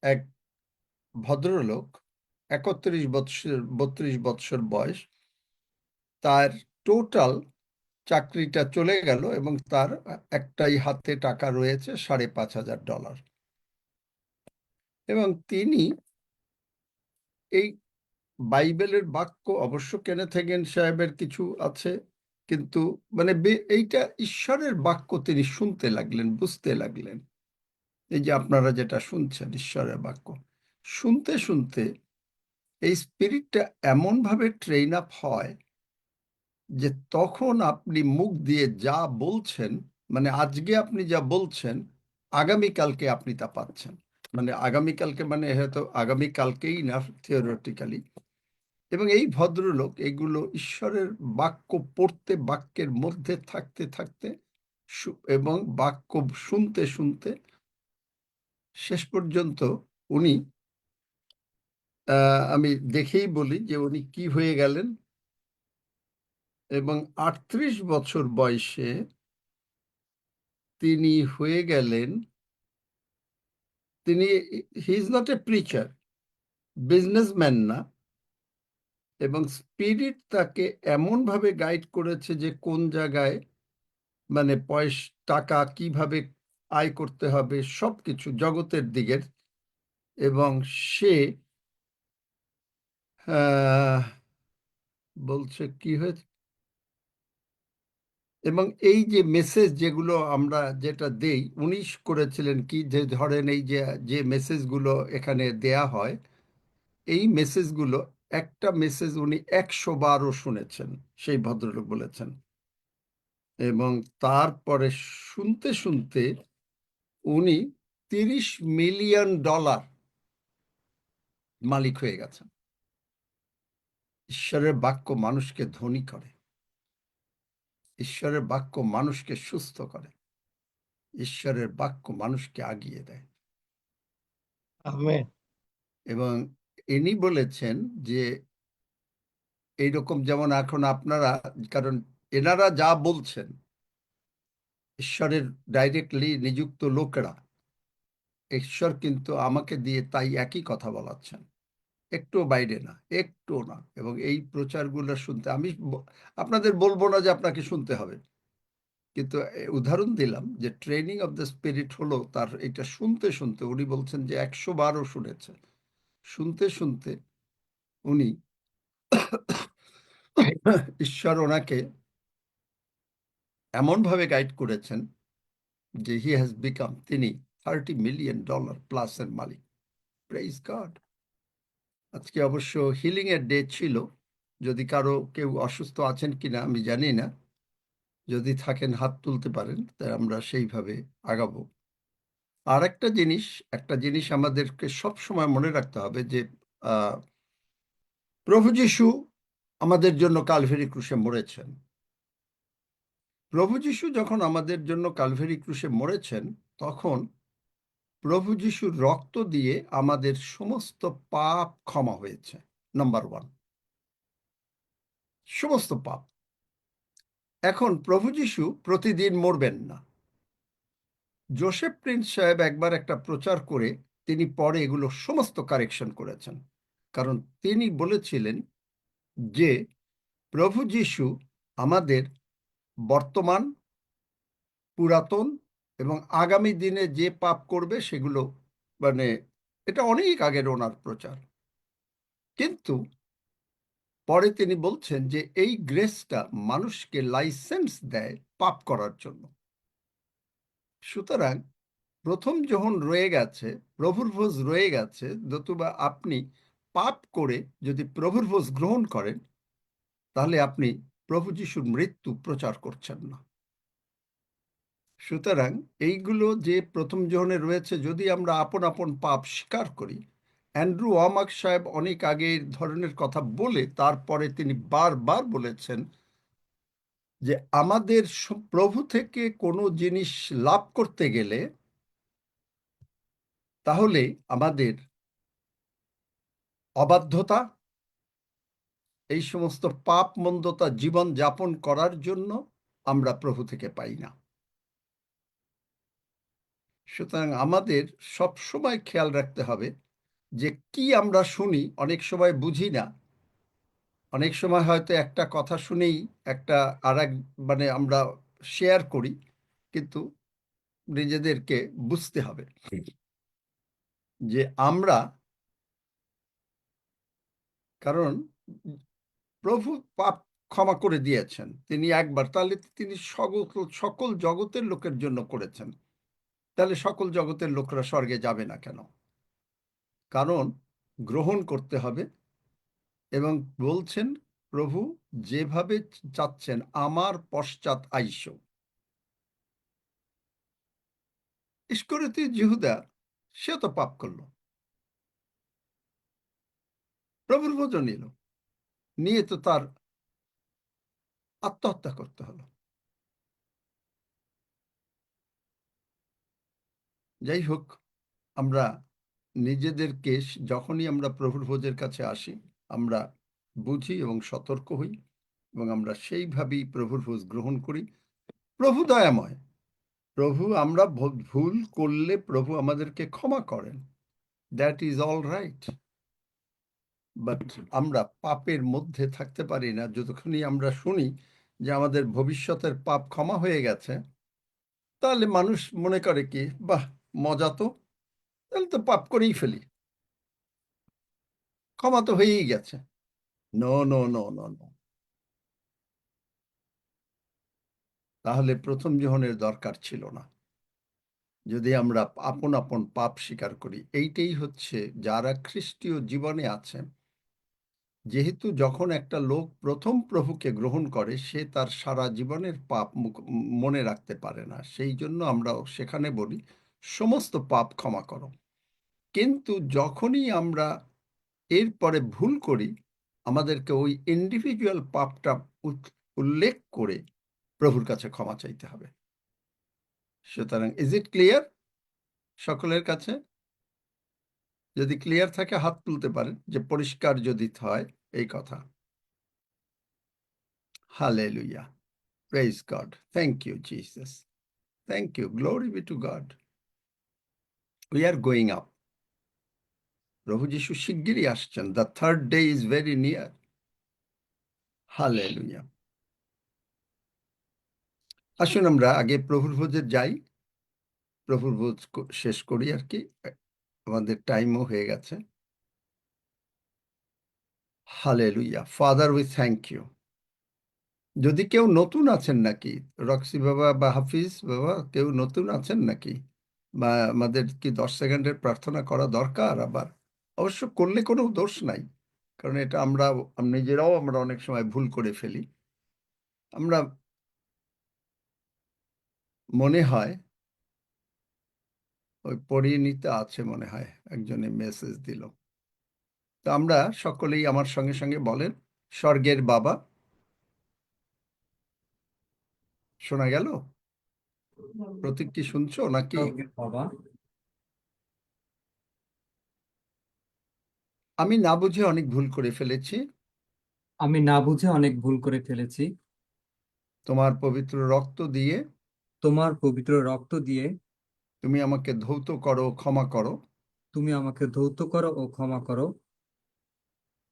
এক ভদ্রলোক 32 বৎসর বয়স, তার টোটাল চাকরিটা চলে গেল এবং তার একটাই হাতে টাকা রয়েছে $5,500। এবং তিনি এই বাইবেলের বাক্য, অবশ্য কেনেথ হেগিন সাহেবের কিছু আছে, কিন্তু মানে এইটা ঈশ্বরের বাক্য তিনি শুনতে লাগলেন, বুঝতে লাগলেন। এই যে আপনারা যেটা শুনছেন ঈশ্বরের বাক্য শুনতে শুনতে এই স্পিরিটটা এমনভাবে ট্রেন আপ হয় যে তখন আপনি মুখ দিয়ে যা বলছেন, মানে আজকে আপনি যা বলছেন, আগামীকালকে আপনি তা পাচ্ছেন। মানে আগামীকালকে মানে হয়তো আগামীকালকেই না, থিওরিটিক্যালি। এবং এই ভদ্রলোক এগুলো ঈশ্বরের বাক্য পড়তে, বাক্যের মধ্যে থাকতে থাকতে এবং বাক্য শুনতে শুনতে শেষ পর্যন্ত উনি, আমি দেখেই বলি যে উনি কি হয়ে গেলেন। এবং 38 বছর বয়সে তিনি হয়ে গেলেন, তিনি, he is not a preacher, businessman না, এবং স্পিরিট তাকে এমনভাবে গাইড করেছে যে কোন জায়গায় মানে টাকা কিভাবে আয় করতে হবে, সবকিছু জগতের দিকের। এবং সে বলছে কি হয়েছে, এবং এই যে মেসেজ যেগুলো আমরা যেটা দেই, উনি করেছিলেন কি, যে ধরেন এই যে মেসেজগুলো এখানে দেয়া হয়, এই মেসেজগুলো একটা মেসেজ উনি 100 বারও শুনেছেন, সেই ভদ্রলোক বলেছেন। এবং তারপরে শুনতে শুনতে উনি $30 মিলিয়ন মালিক হয়ে গেছেন। ঈশ্বরের বাক্য মানুষকে ধনী করে, ঈশ্বরের বাক্য মানুষকে সুস্থ করে, ঈশ্বরের বাক্য মানুষকে আগিয়ে দেয়। আমেন। এবং ইনি বলেছেন যে এইরকম, যেমন এখন আপনারা, কারণ এনারা যা বলছেন ঈশ্বরের ডাইরেক্টলি নিযুক্ত লোকেরা, ঈশ্বর কিন্তু আমাকে দিয়ে তাই একই কথা বলাচ্ছেন, একটুও বাইরে না, একটুও না। এবং এই প্রচারগুলো শুনতে আমি আপনাদের বলবো না যে আপনাকে শুনতে হবে, কিন্তু উদাহরণ দিলাম যে ট্রেনিং অফ দ্য স্পিরিট হলো তার, এটা শুনতে শুনতে উনি বলছেন যে 100 বারও শুনেছেন। শুনতে শুনতে উনি ঈশ্বর ওনাকে এমনভাবে গাইড করেছেন যে হি হ্যাজ বিকাম, তিনি $30 মিলিয়ন প্লাসের মালিক। Praise god. আজকে অবশ্য হিলিং এর ডে ছিল, যদি কারো কেউ অসুস্থ আছেন কিনা আমি জানি না, যদি থাকেন হাত তুলতে পারেন, তাই আমরা সেইভাবে আগাবো। আর একটা জিনিস আমাদেরকে সব সময় মনে রাখতে হবে যে প্রভু যীশু আমাদের জন্য কালভারি ক্রুশে মরেছেন। প্রভু যীশু যখন আমাদের জন্য কালভারি ক্রুশে মরেছেন, তখন প্রভু যীশুর রক্ত দিয়ে আমাদের সমস্ত পাপ ক্ষমা হয়েছে। নাম্বার 1, সমস্ত পাপ। এখন প্রভু যীশু প্রতিদিন মরবেন না। জোসেফ প্রিন্স সাহেব একবার একটা প্রচার করে তিনি পরে এগুলো সমস্ত কারেকশন করেছেন, কারণ তিনি বলেছিলেন যে প্রভু যীশু আমাদের বর্তমান, পুরাতন এবং আগামী দিনে যে পাপ করবে সেগুলো, মানে এটা অনেক আগের ওনার প্রচার। কিন্তু পরে তিনি বলছেন যে এই গ্রেসটা মানুষকে লাইসেন্স দেয় পাপ করার জন্য। সুতরাং প্রথম যখন রয়ে গেছে, প্রভুর ভোজ রয়ে গেছে, নতুবা আপনি পাপ করে যদি প্রভুর ভোজ গ্রহণ করেন, তাহলে আপনি প্রভু যিশুর মৃত্যু প্রচার করছেন না। সুতরাং এইগুলো যে প্রথম জহনে রয়েছে, যদি আমরা আপন আপন পাপ স্বীকার করি, অ্যান্ড্রু ওয়ামাক সাহেব অনেক আগে এই ধরনের কথা বলে তারপরে তিনি বারবার বলেছেন যে আমাদের প্রভু থেকে কোনো জিনিস লাভ করতে গেলে তাহলে আমাদের অবাধ্যতা, এই সমস্ত পাপ মন্দতা জীবন যাপন করার জন্য আমরা প্রভু থেকে পাই না। সুতরাং আমাদের সব সময় খেয়াল রাখতে হবে যে কি আমরা শুনি, অনেক সময় বুঝি না, অনেক সময় হয়তো একটা কথা শুনেই একটা আরেক মানে আমরা শেয়ার করি, কিন্তু নিজেদেরকে বুঝতে হবে যে আমরা, কারণ প্রভু পাপ ক্ষমা করে দিয়েছেন তিনি একবার, তাহলে তিনি সকল সকল জগতের লোকের জন্য করেছেন, তাহলে সকল জগতের লোকরা স্বর্গে যাবে না কেন? কারণ গ্রহণ করতে হবে এবং বলছেন প্রভু যেভাবে চাচ্ছেন আমার পশ্চাৎ আইসো। ইস্করিয়ত জিহুদা সে তো পাপ করলো, প্রভুর ভোজন নিল, নিয়ে তো তার আত্মহত্যা করতে হলো। যাই হোক, আমরা নিজেদেরকে যখনই আমরা প্রভুর ভোজের কাছে আসি, আমরা বুঝি এবং সতর্ক হই এবং আমরা সেইভাবেই প্রভুর ভোজ গ্রহণ করি। প্রভু দয়াময়, প্রভু আমরা ভুল করলে প্রভু আমাদেরকে ক্ষমা করেন, that is all right. But আমরা পাপের মধ্যে থাকতে পারি না যতক্ষণই আমরা শুনি যে আমাদের ভবিষ্যতের পাপ ক্ষমা হয়ে গেছে। তাহলে মানুষ মনে করে কি, বাহ মজা তো, তাহলে তো পাপ করেই ফেলি, ক্ষমা তো হয়েই গেছে। No no no no no, তাহলে প্রথম যোহনের দরকার ছিল না। যদি আমরা আপন আপন পাপ স্বীকার করি, এইটাই হচ্ছে যারা খ্রিস্টীয় জীবনে আছে, যেহেতু যখন একটা লোক প্রথম প্রভুকে গ্রহণ করে সে তার সারা জীবনের পাপ মনে রাখতে পারে না, সেই জন্য আমরা সেখানে বলি সমস্ত পাপ ক্ষমা করো। কিন্তু যখনই আমরা এরপরে ভুল করি, আমাদেরকে ওই ইন্ডিভিজুয়াল পাপটা উল্লেখ করে প্রভুর কাছে ক্ষমা চাইতে হবে। সুতরাং ইজ ইট ক্লিয়ার সকলের কাছে? যদি ক্লিয়ার থাকে হাত তুলতে পারেন যে পরিষ্কার যদি হয় এই কথা। Hallelujah, praise God, thank you Jesus, thank you, glory be to God. We are going up. প্রভু যিশু শিগগিরই আসছেন, the third day is very near. Hallelujah. আসুন আমরা আগে প্রভুর ভোজে যাই, প্রভুর ভোজ শেষ করি আর কি, আমাদের টাইমও হয়ে গেছে। Hallelujah. Father we thank you. যদি কেউ নতুন আছেন নাকি, রক্সি বাবা বা হাফিজ বাবা, কেউ নতুন আছেন নাকি, বা আমাদের কি 10 সেকেন্ডের প্রার্থনা করা দরকার? আবার অবশ্য করলে কোনো দোষ নাই, কারণ এটা আমরা নিজেরাও আমরা অনেক সময় ভুল করে ফেলি। আমরা মনে হয় ওই পরিণীতা আছে মনে হয়, একজনে মেসেজ দিল। তো আমরা সকলেই আমার সঙ্গে সঙ্গে বলেন, স্বর্গের বাবা। শোনা গেল? প্রতীক কি শুনছো নাকি? স্বর্গের বাবা, আমি না বুঝে অনেক ভুল করে ফেলেছি, আমি না বুঝে অনেক ভুল করে ফেলেছি। তোমার পবিত্র রক্ত দিয়ে তোমার পবিত্র রক্ত দিয়ে তুমি আমাকে ধৌত করো, ক্ষমা করো। তুমি আমাকে ধৌত করো ও ক্ষমা করো।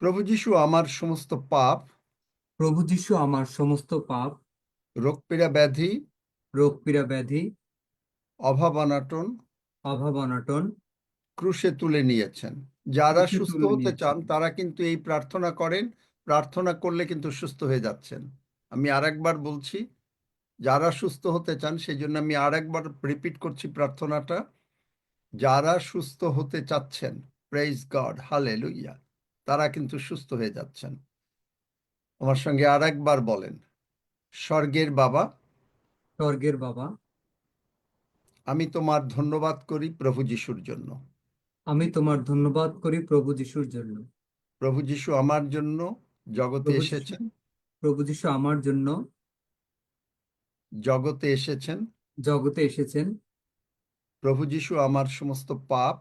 প্রভু যিশু আমার সমস্ত পাপ, প্রভু যীশু আমার সমস্ত পাপ, রোগপীড়া ব্যাধি, রোগ পীড়া ব্যাধি, অভাব অনাটন অভাব অনটন ক্রুশে তুলে নিয়েছেন। যারা ক্রুশে সুস্থ তুলে হতে চান নিয়েছেন। তারা কিন্তু এই প্রার্থনা করেন, প্রার্থনা করলে কিন্তু সুস্থ হয়ে যাচ্ছেন। আমি আরেকবার বলছি, যারা সুস্থ হতে চান সেই জন্য আমি আরেকবার রিপিট করছি প্রার্থনাটা। যারা সুস্থ হতে চাচ্ছেন, প্রেইজ গড, হালেলুইয়া, তারা কিন্তু সুস্থ হয়ে যাচ্ছেন। আমার সঙ্গে আরেকবার বলেন, স্বর্গের বাবা, স্বর্গের বাবা, আমি তোমার ধন্যবাদ করি প্রভু যিশুর জন্য। আমি তোমার ধন্যবাদ করি প্রভু যীশুর জন্য। প্রভু যিশু আমার জন্য জগতে প্রভু যীশু এসেছেন, প্রভু যীশু আমার জন্য জগতে এসেছেন। জগতে এসেছেন। প্রভু যিশু আমার সমস্ত পাপ,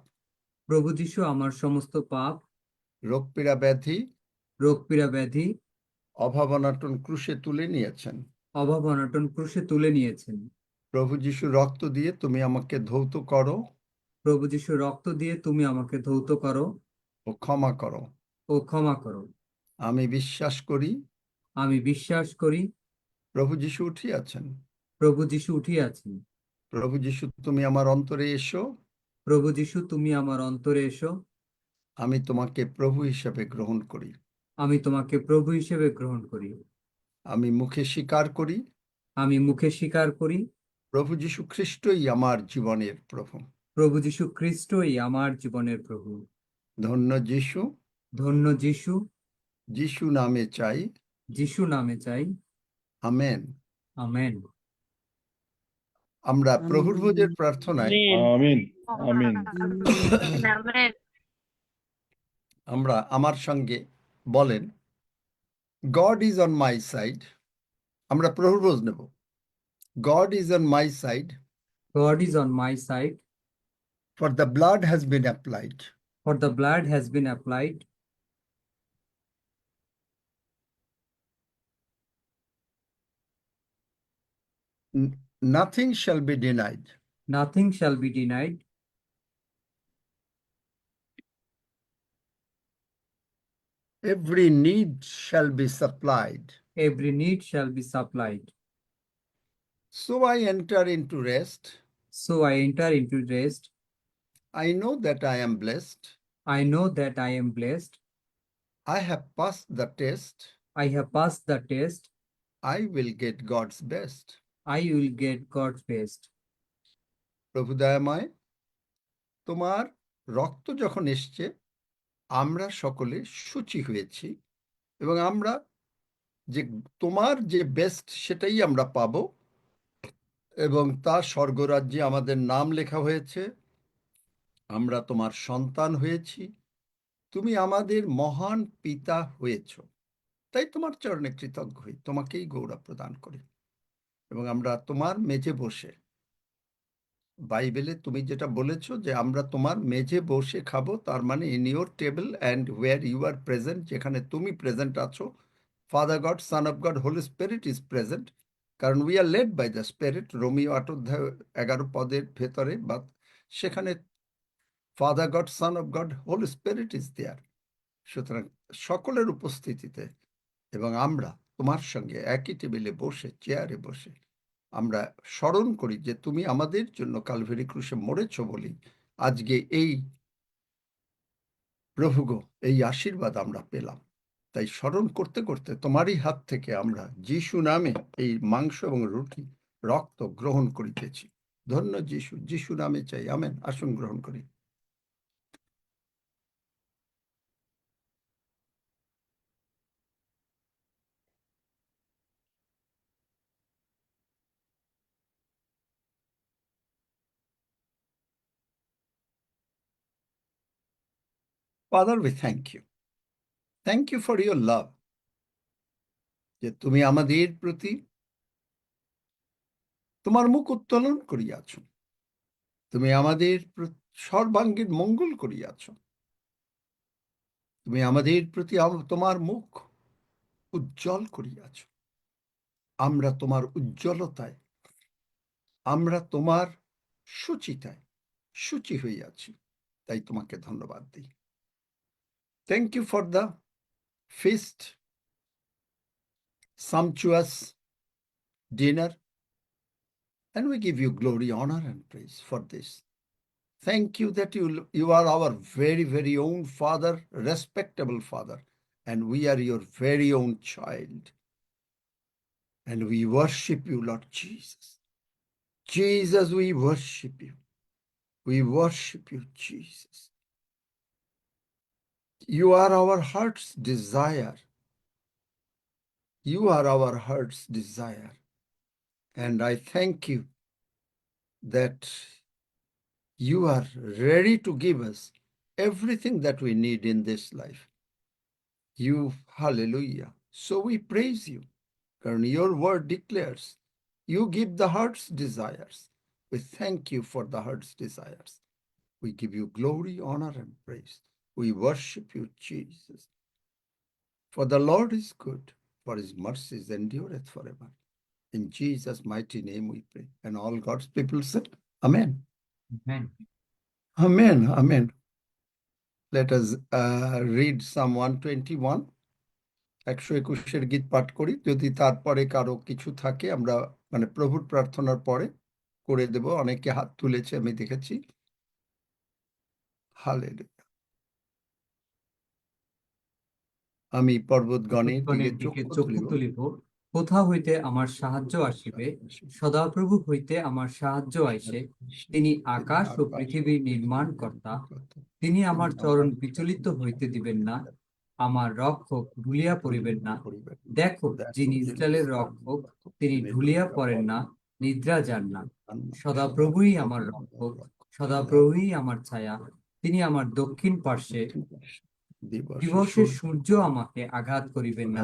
প্রভু যীশু আমার সমস্ত পাপ, রোগপীড়া ব্যাধি, রোগ পীড়া ব্যাধি, অভাব অনাটন ক্রুশে তুলে নিয়েছেন। অভাব অনটন ক্রুশে তুলে নিয়েছেন। প্রভু যিশুর রক্ত দিয়ে তুমি আমাকে ধৌত করো প্রভু যিশুর রক্ত দিয়ে তুমি আমাকে ধৌত করো ও ক্ষমা করো। ও ক্ষমা করো। আমি বিশ্বাস করি আমি বিশ্বাস করি প্রভু যিশু উঠিয়াছেন। প্রভু যিশু উঠিয়াছেন। প্রভু যিশু তুমি আমার অন্তরে এসো। প্রভু যিশু তুমি আমার অন্তরে এসো। আমি তোমাকে প্রভু হিসেবে গ্রহণ করি। আমি তোমাকে প্রভু হিসেবে গ্রহণ করি। আমি মুখে স্বীকার করি আমি মুখে স্বীকার করি প্রভু যিশু খ্রিস্টই আমার জীবনের প্রভু। প্রভু যিশু খ্রিস্টই আমার জীবনের প্রভু। ধন্য যিশু। ধন্য যিশু। যিশু নামে চাই। যিশু নামে চাই। আমেন। আমেন। আমরা প্রভুর ভোজের প্রার্থনায় আমিন আমিন আমরা আমার সঙ্গে বলেন, god is on my side. আমরা প্রভুর ভোজ নেব। God is on my side, God is on my side, for the blood has been applied. for the blood has been applied. Nothing shall be denied. Nothing shall be denied. Every need shall be supplied. Every need shall be supplied. So I enter into rest. So I enter into rest. I know that I am blessed. I know that I am blessed. I have passed the test. I have passed the test. I will get God's best. I will get God's best. প্রভু দয়াময়, তোমার রক্ত যখন এসছে, আমরা সকলে সূচি হয়েছি এবং আমরা যে তোমার যে বেস্ট সেটাই আমরা পাব এবং তার স্বর্গরাজ্যে আমাদের নাম লেখা হয়েছে। আমরা তোমার সন্তান হয়েছি। তুমি আমাদের মহান পিতা হয়েছ। তাই তোমার চরণে কৃতজ্ঞ হই, তোমাকেই গৌরব প্রদান করি। এবং আমরা তোমার মেঝে বসে, বাইবেলে তুমি যেটা বলেছো যে আমরা তোমার মেঝে বসে খাবো, তার মানে in your table and where you are present, যেখানে তুমি প্রেজেন্ট আছো, father God, son of God, holy spirit is present. কারণ we are led by the spirit, Romans 8 অধ্যায় 11 পদের ভেতরে, বা সেখানে father God, son of God, holy spirit is there. সুতরাং সকলের উপস্থিতিতে এবং আমরা তোমার সঙ্গে একই টেবিলে বসে, চেয়ারে বসে আমরা স্মরণ করি যে তুমি আমাদের জন্য কালভারি ক্রুশে মরেছ বলেই আজকে এই প্রভু গো, এই আশীর্বাদ আমরা পেলাম। তাই স্মরণ করতে করতে তোমারই হাত থেকে আমরা যিশু নামে এই মাংস এবং রুটি রক্ত গ্রহণ করিতেছি। ধন্য যিশু, যিশু নামে চাই। আমেন। আসুন গ্রহণ করি। Father, we thank you. Thank you for your love. যে তুমি আমাদের প্রতি তোমার মুখ উত্তোলন করিয়াছ। তুমি আমাদের সর্বাঙ্গীন মঙ্গল করিয়াছ। তুমি আমাদের প্রতি তোমার মুখ উজ্জ্বল করিয়াছ। আমরা তোমার উজ্জ্বলতায়, আমরা তোমার সূচিতায় সূচি হইয়াছি। তাই তোমাকে ধন্যবাদ দিই। Thank you for the feast, sumptuous dinner, and we give you glory, honor, and praise for this. Thank you that you are our very, very own Father, respectable Father, and we are your very own child. And we worship you, Lord Jesus. Jesus, we worship you. We worship you, Jesus. You are our heart's desire. You are our heart's desire. And I thank you that you are ready to give us everything that we need in this life. You, hallelujah. So we praise you. And your word declares, you give the heart's desires. We thank you for the heart's desires. We give you glory, honor, and praise. We worship you, Jesus. For the Lord is good, for his mercies endureth forever. In Jesus' mighty name we pray. And all God's people said, Amen. Amen. Amen. Amen. Let us read Psalm 121. 121 গীত পাঠ করি। যদি তারপরে কারো কিছু থাকে আমরা মানে প্রভুর প্রার্থনার পরে করে দেব। অনেকে হাত তুলেছে আমি দেখেছি। হালেলুয়া। আমি পর্বতগণের দিকে পর্বতগণের চক্ষু দিকে চক্ষু তুলিব। তুলিব, কোথা হইতে আমার সাহায্য আসিবে? সদাপ্রভু হইতে আমার সাহায্য আইসে। তিনি আকাশ ও পৃথিবী নির্মাণ কর্তা। তিনি আমার চরণ বিচলিত হইতে দিবেন না, আমার রক্ষক ঢুলিয়া পড়িবেন না। দেখো, যিনি ইসরায়েলের রক্ষক, তিনি ঢুলিয়া পড়েন না, নিদ্রা যান না। সদাপ্রভুই আমার রক্ষক, সদাপ্রভুই আমার ছায়া। তিনি আমার দক্ষিণ পার্শ্বে। দিবসে সূর্য আমাকে আঘাত করিবেন না,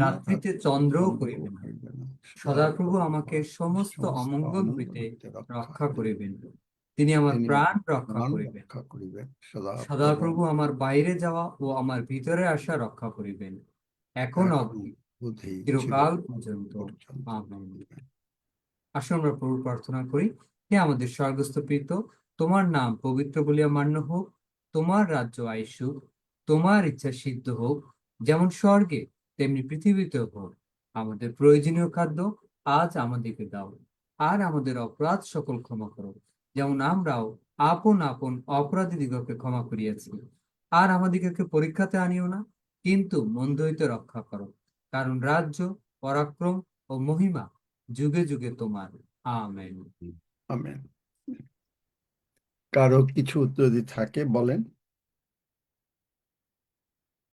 রাত্রিতে চন্দ্রও করিবেন না। সদাপ্রভু আমাকে সমস্ত অমঙ্গল হইতে রক্ষা করিবেন। তিনি আমার প্রাণ রক্ষা করিবেন। সদাপ্রভু আমার বাইরে যাওয়া ও আমার ভিতরে আসা রক্ষা করিবেন, এখন অবধি চিরকাল পর্যন্ত। আমেন। আসুন আমরা প্রভু প্রার্থনা করি। হে আমাদের স্বর্গস্থ পিতা, তোমার নাম পবিত্র বলিয়া মান্য হোক, তোমার রাজ্য আইসুক, তোমার ইচ্ছা সিদ্ধ হোক, যেমন স্বর্গে তেমনি পৃথিবীতে হোক। আমাদের প্রয়োজনীয় খাদ্য আজ আমাদেরকে দাও, আর আমাদের অপরাধ সকল ক্ষমা করো, যেমন আমরাও আপন আপন অপরাধীদিগকে ক্ষমা করিয়াছি। আর আমাদিগকে পরীক্ষাতে আনিও না, কিন্তু মন্দ হইতে রক্ষা করো, কারণ রাজ্য, পরাক্রম ও মহিমা যুগে যুগে তোমার। আমেন। আমেন। কারো কিছু যদি থাকে বলেন।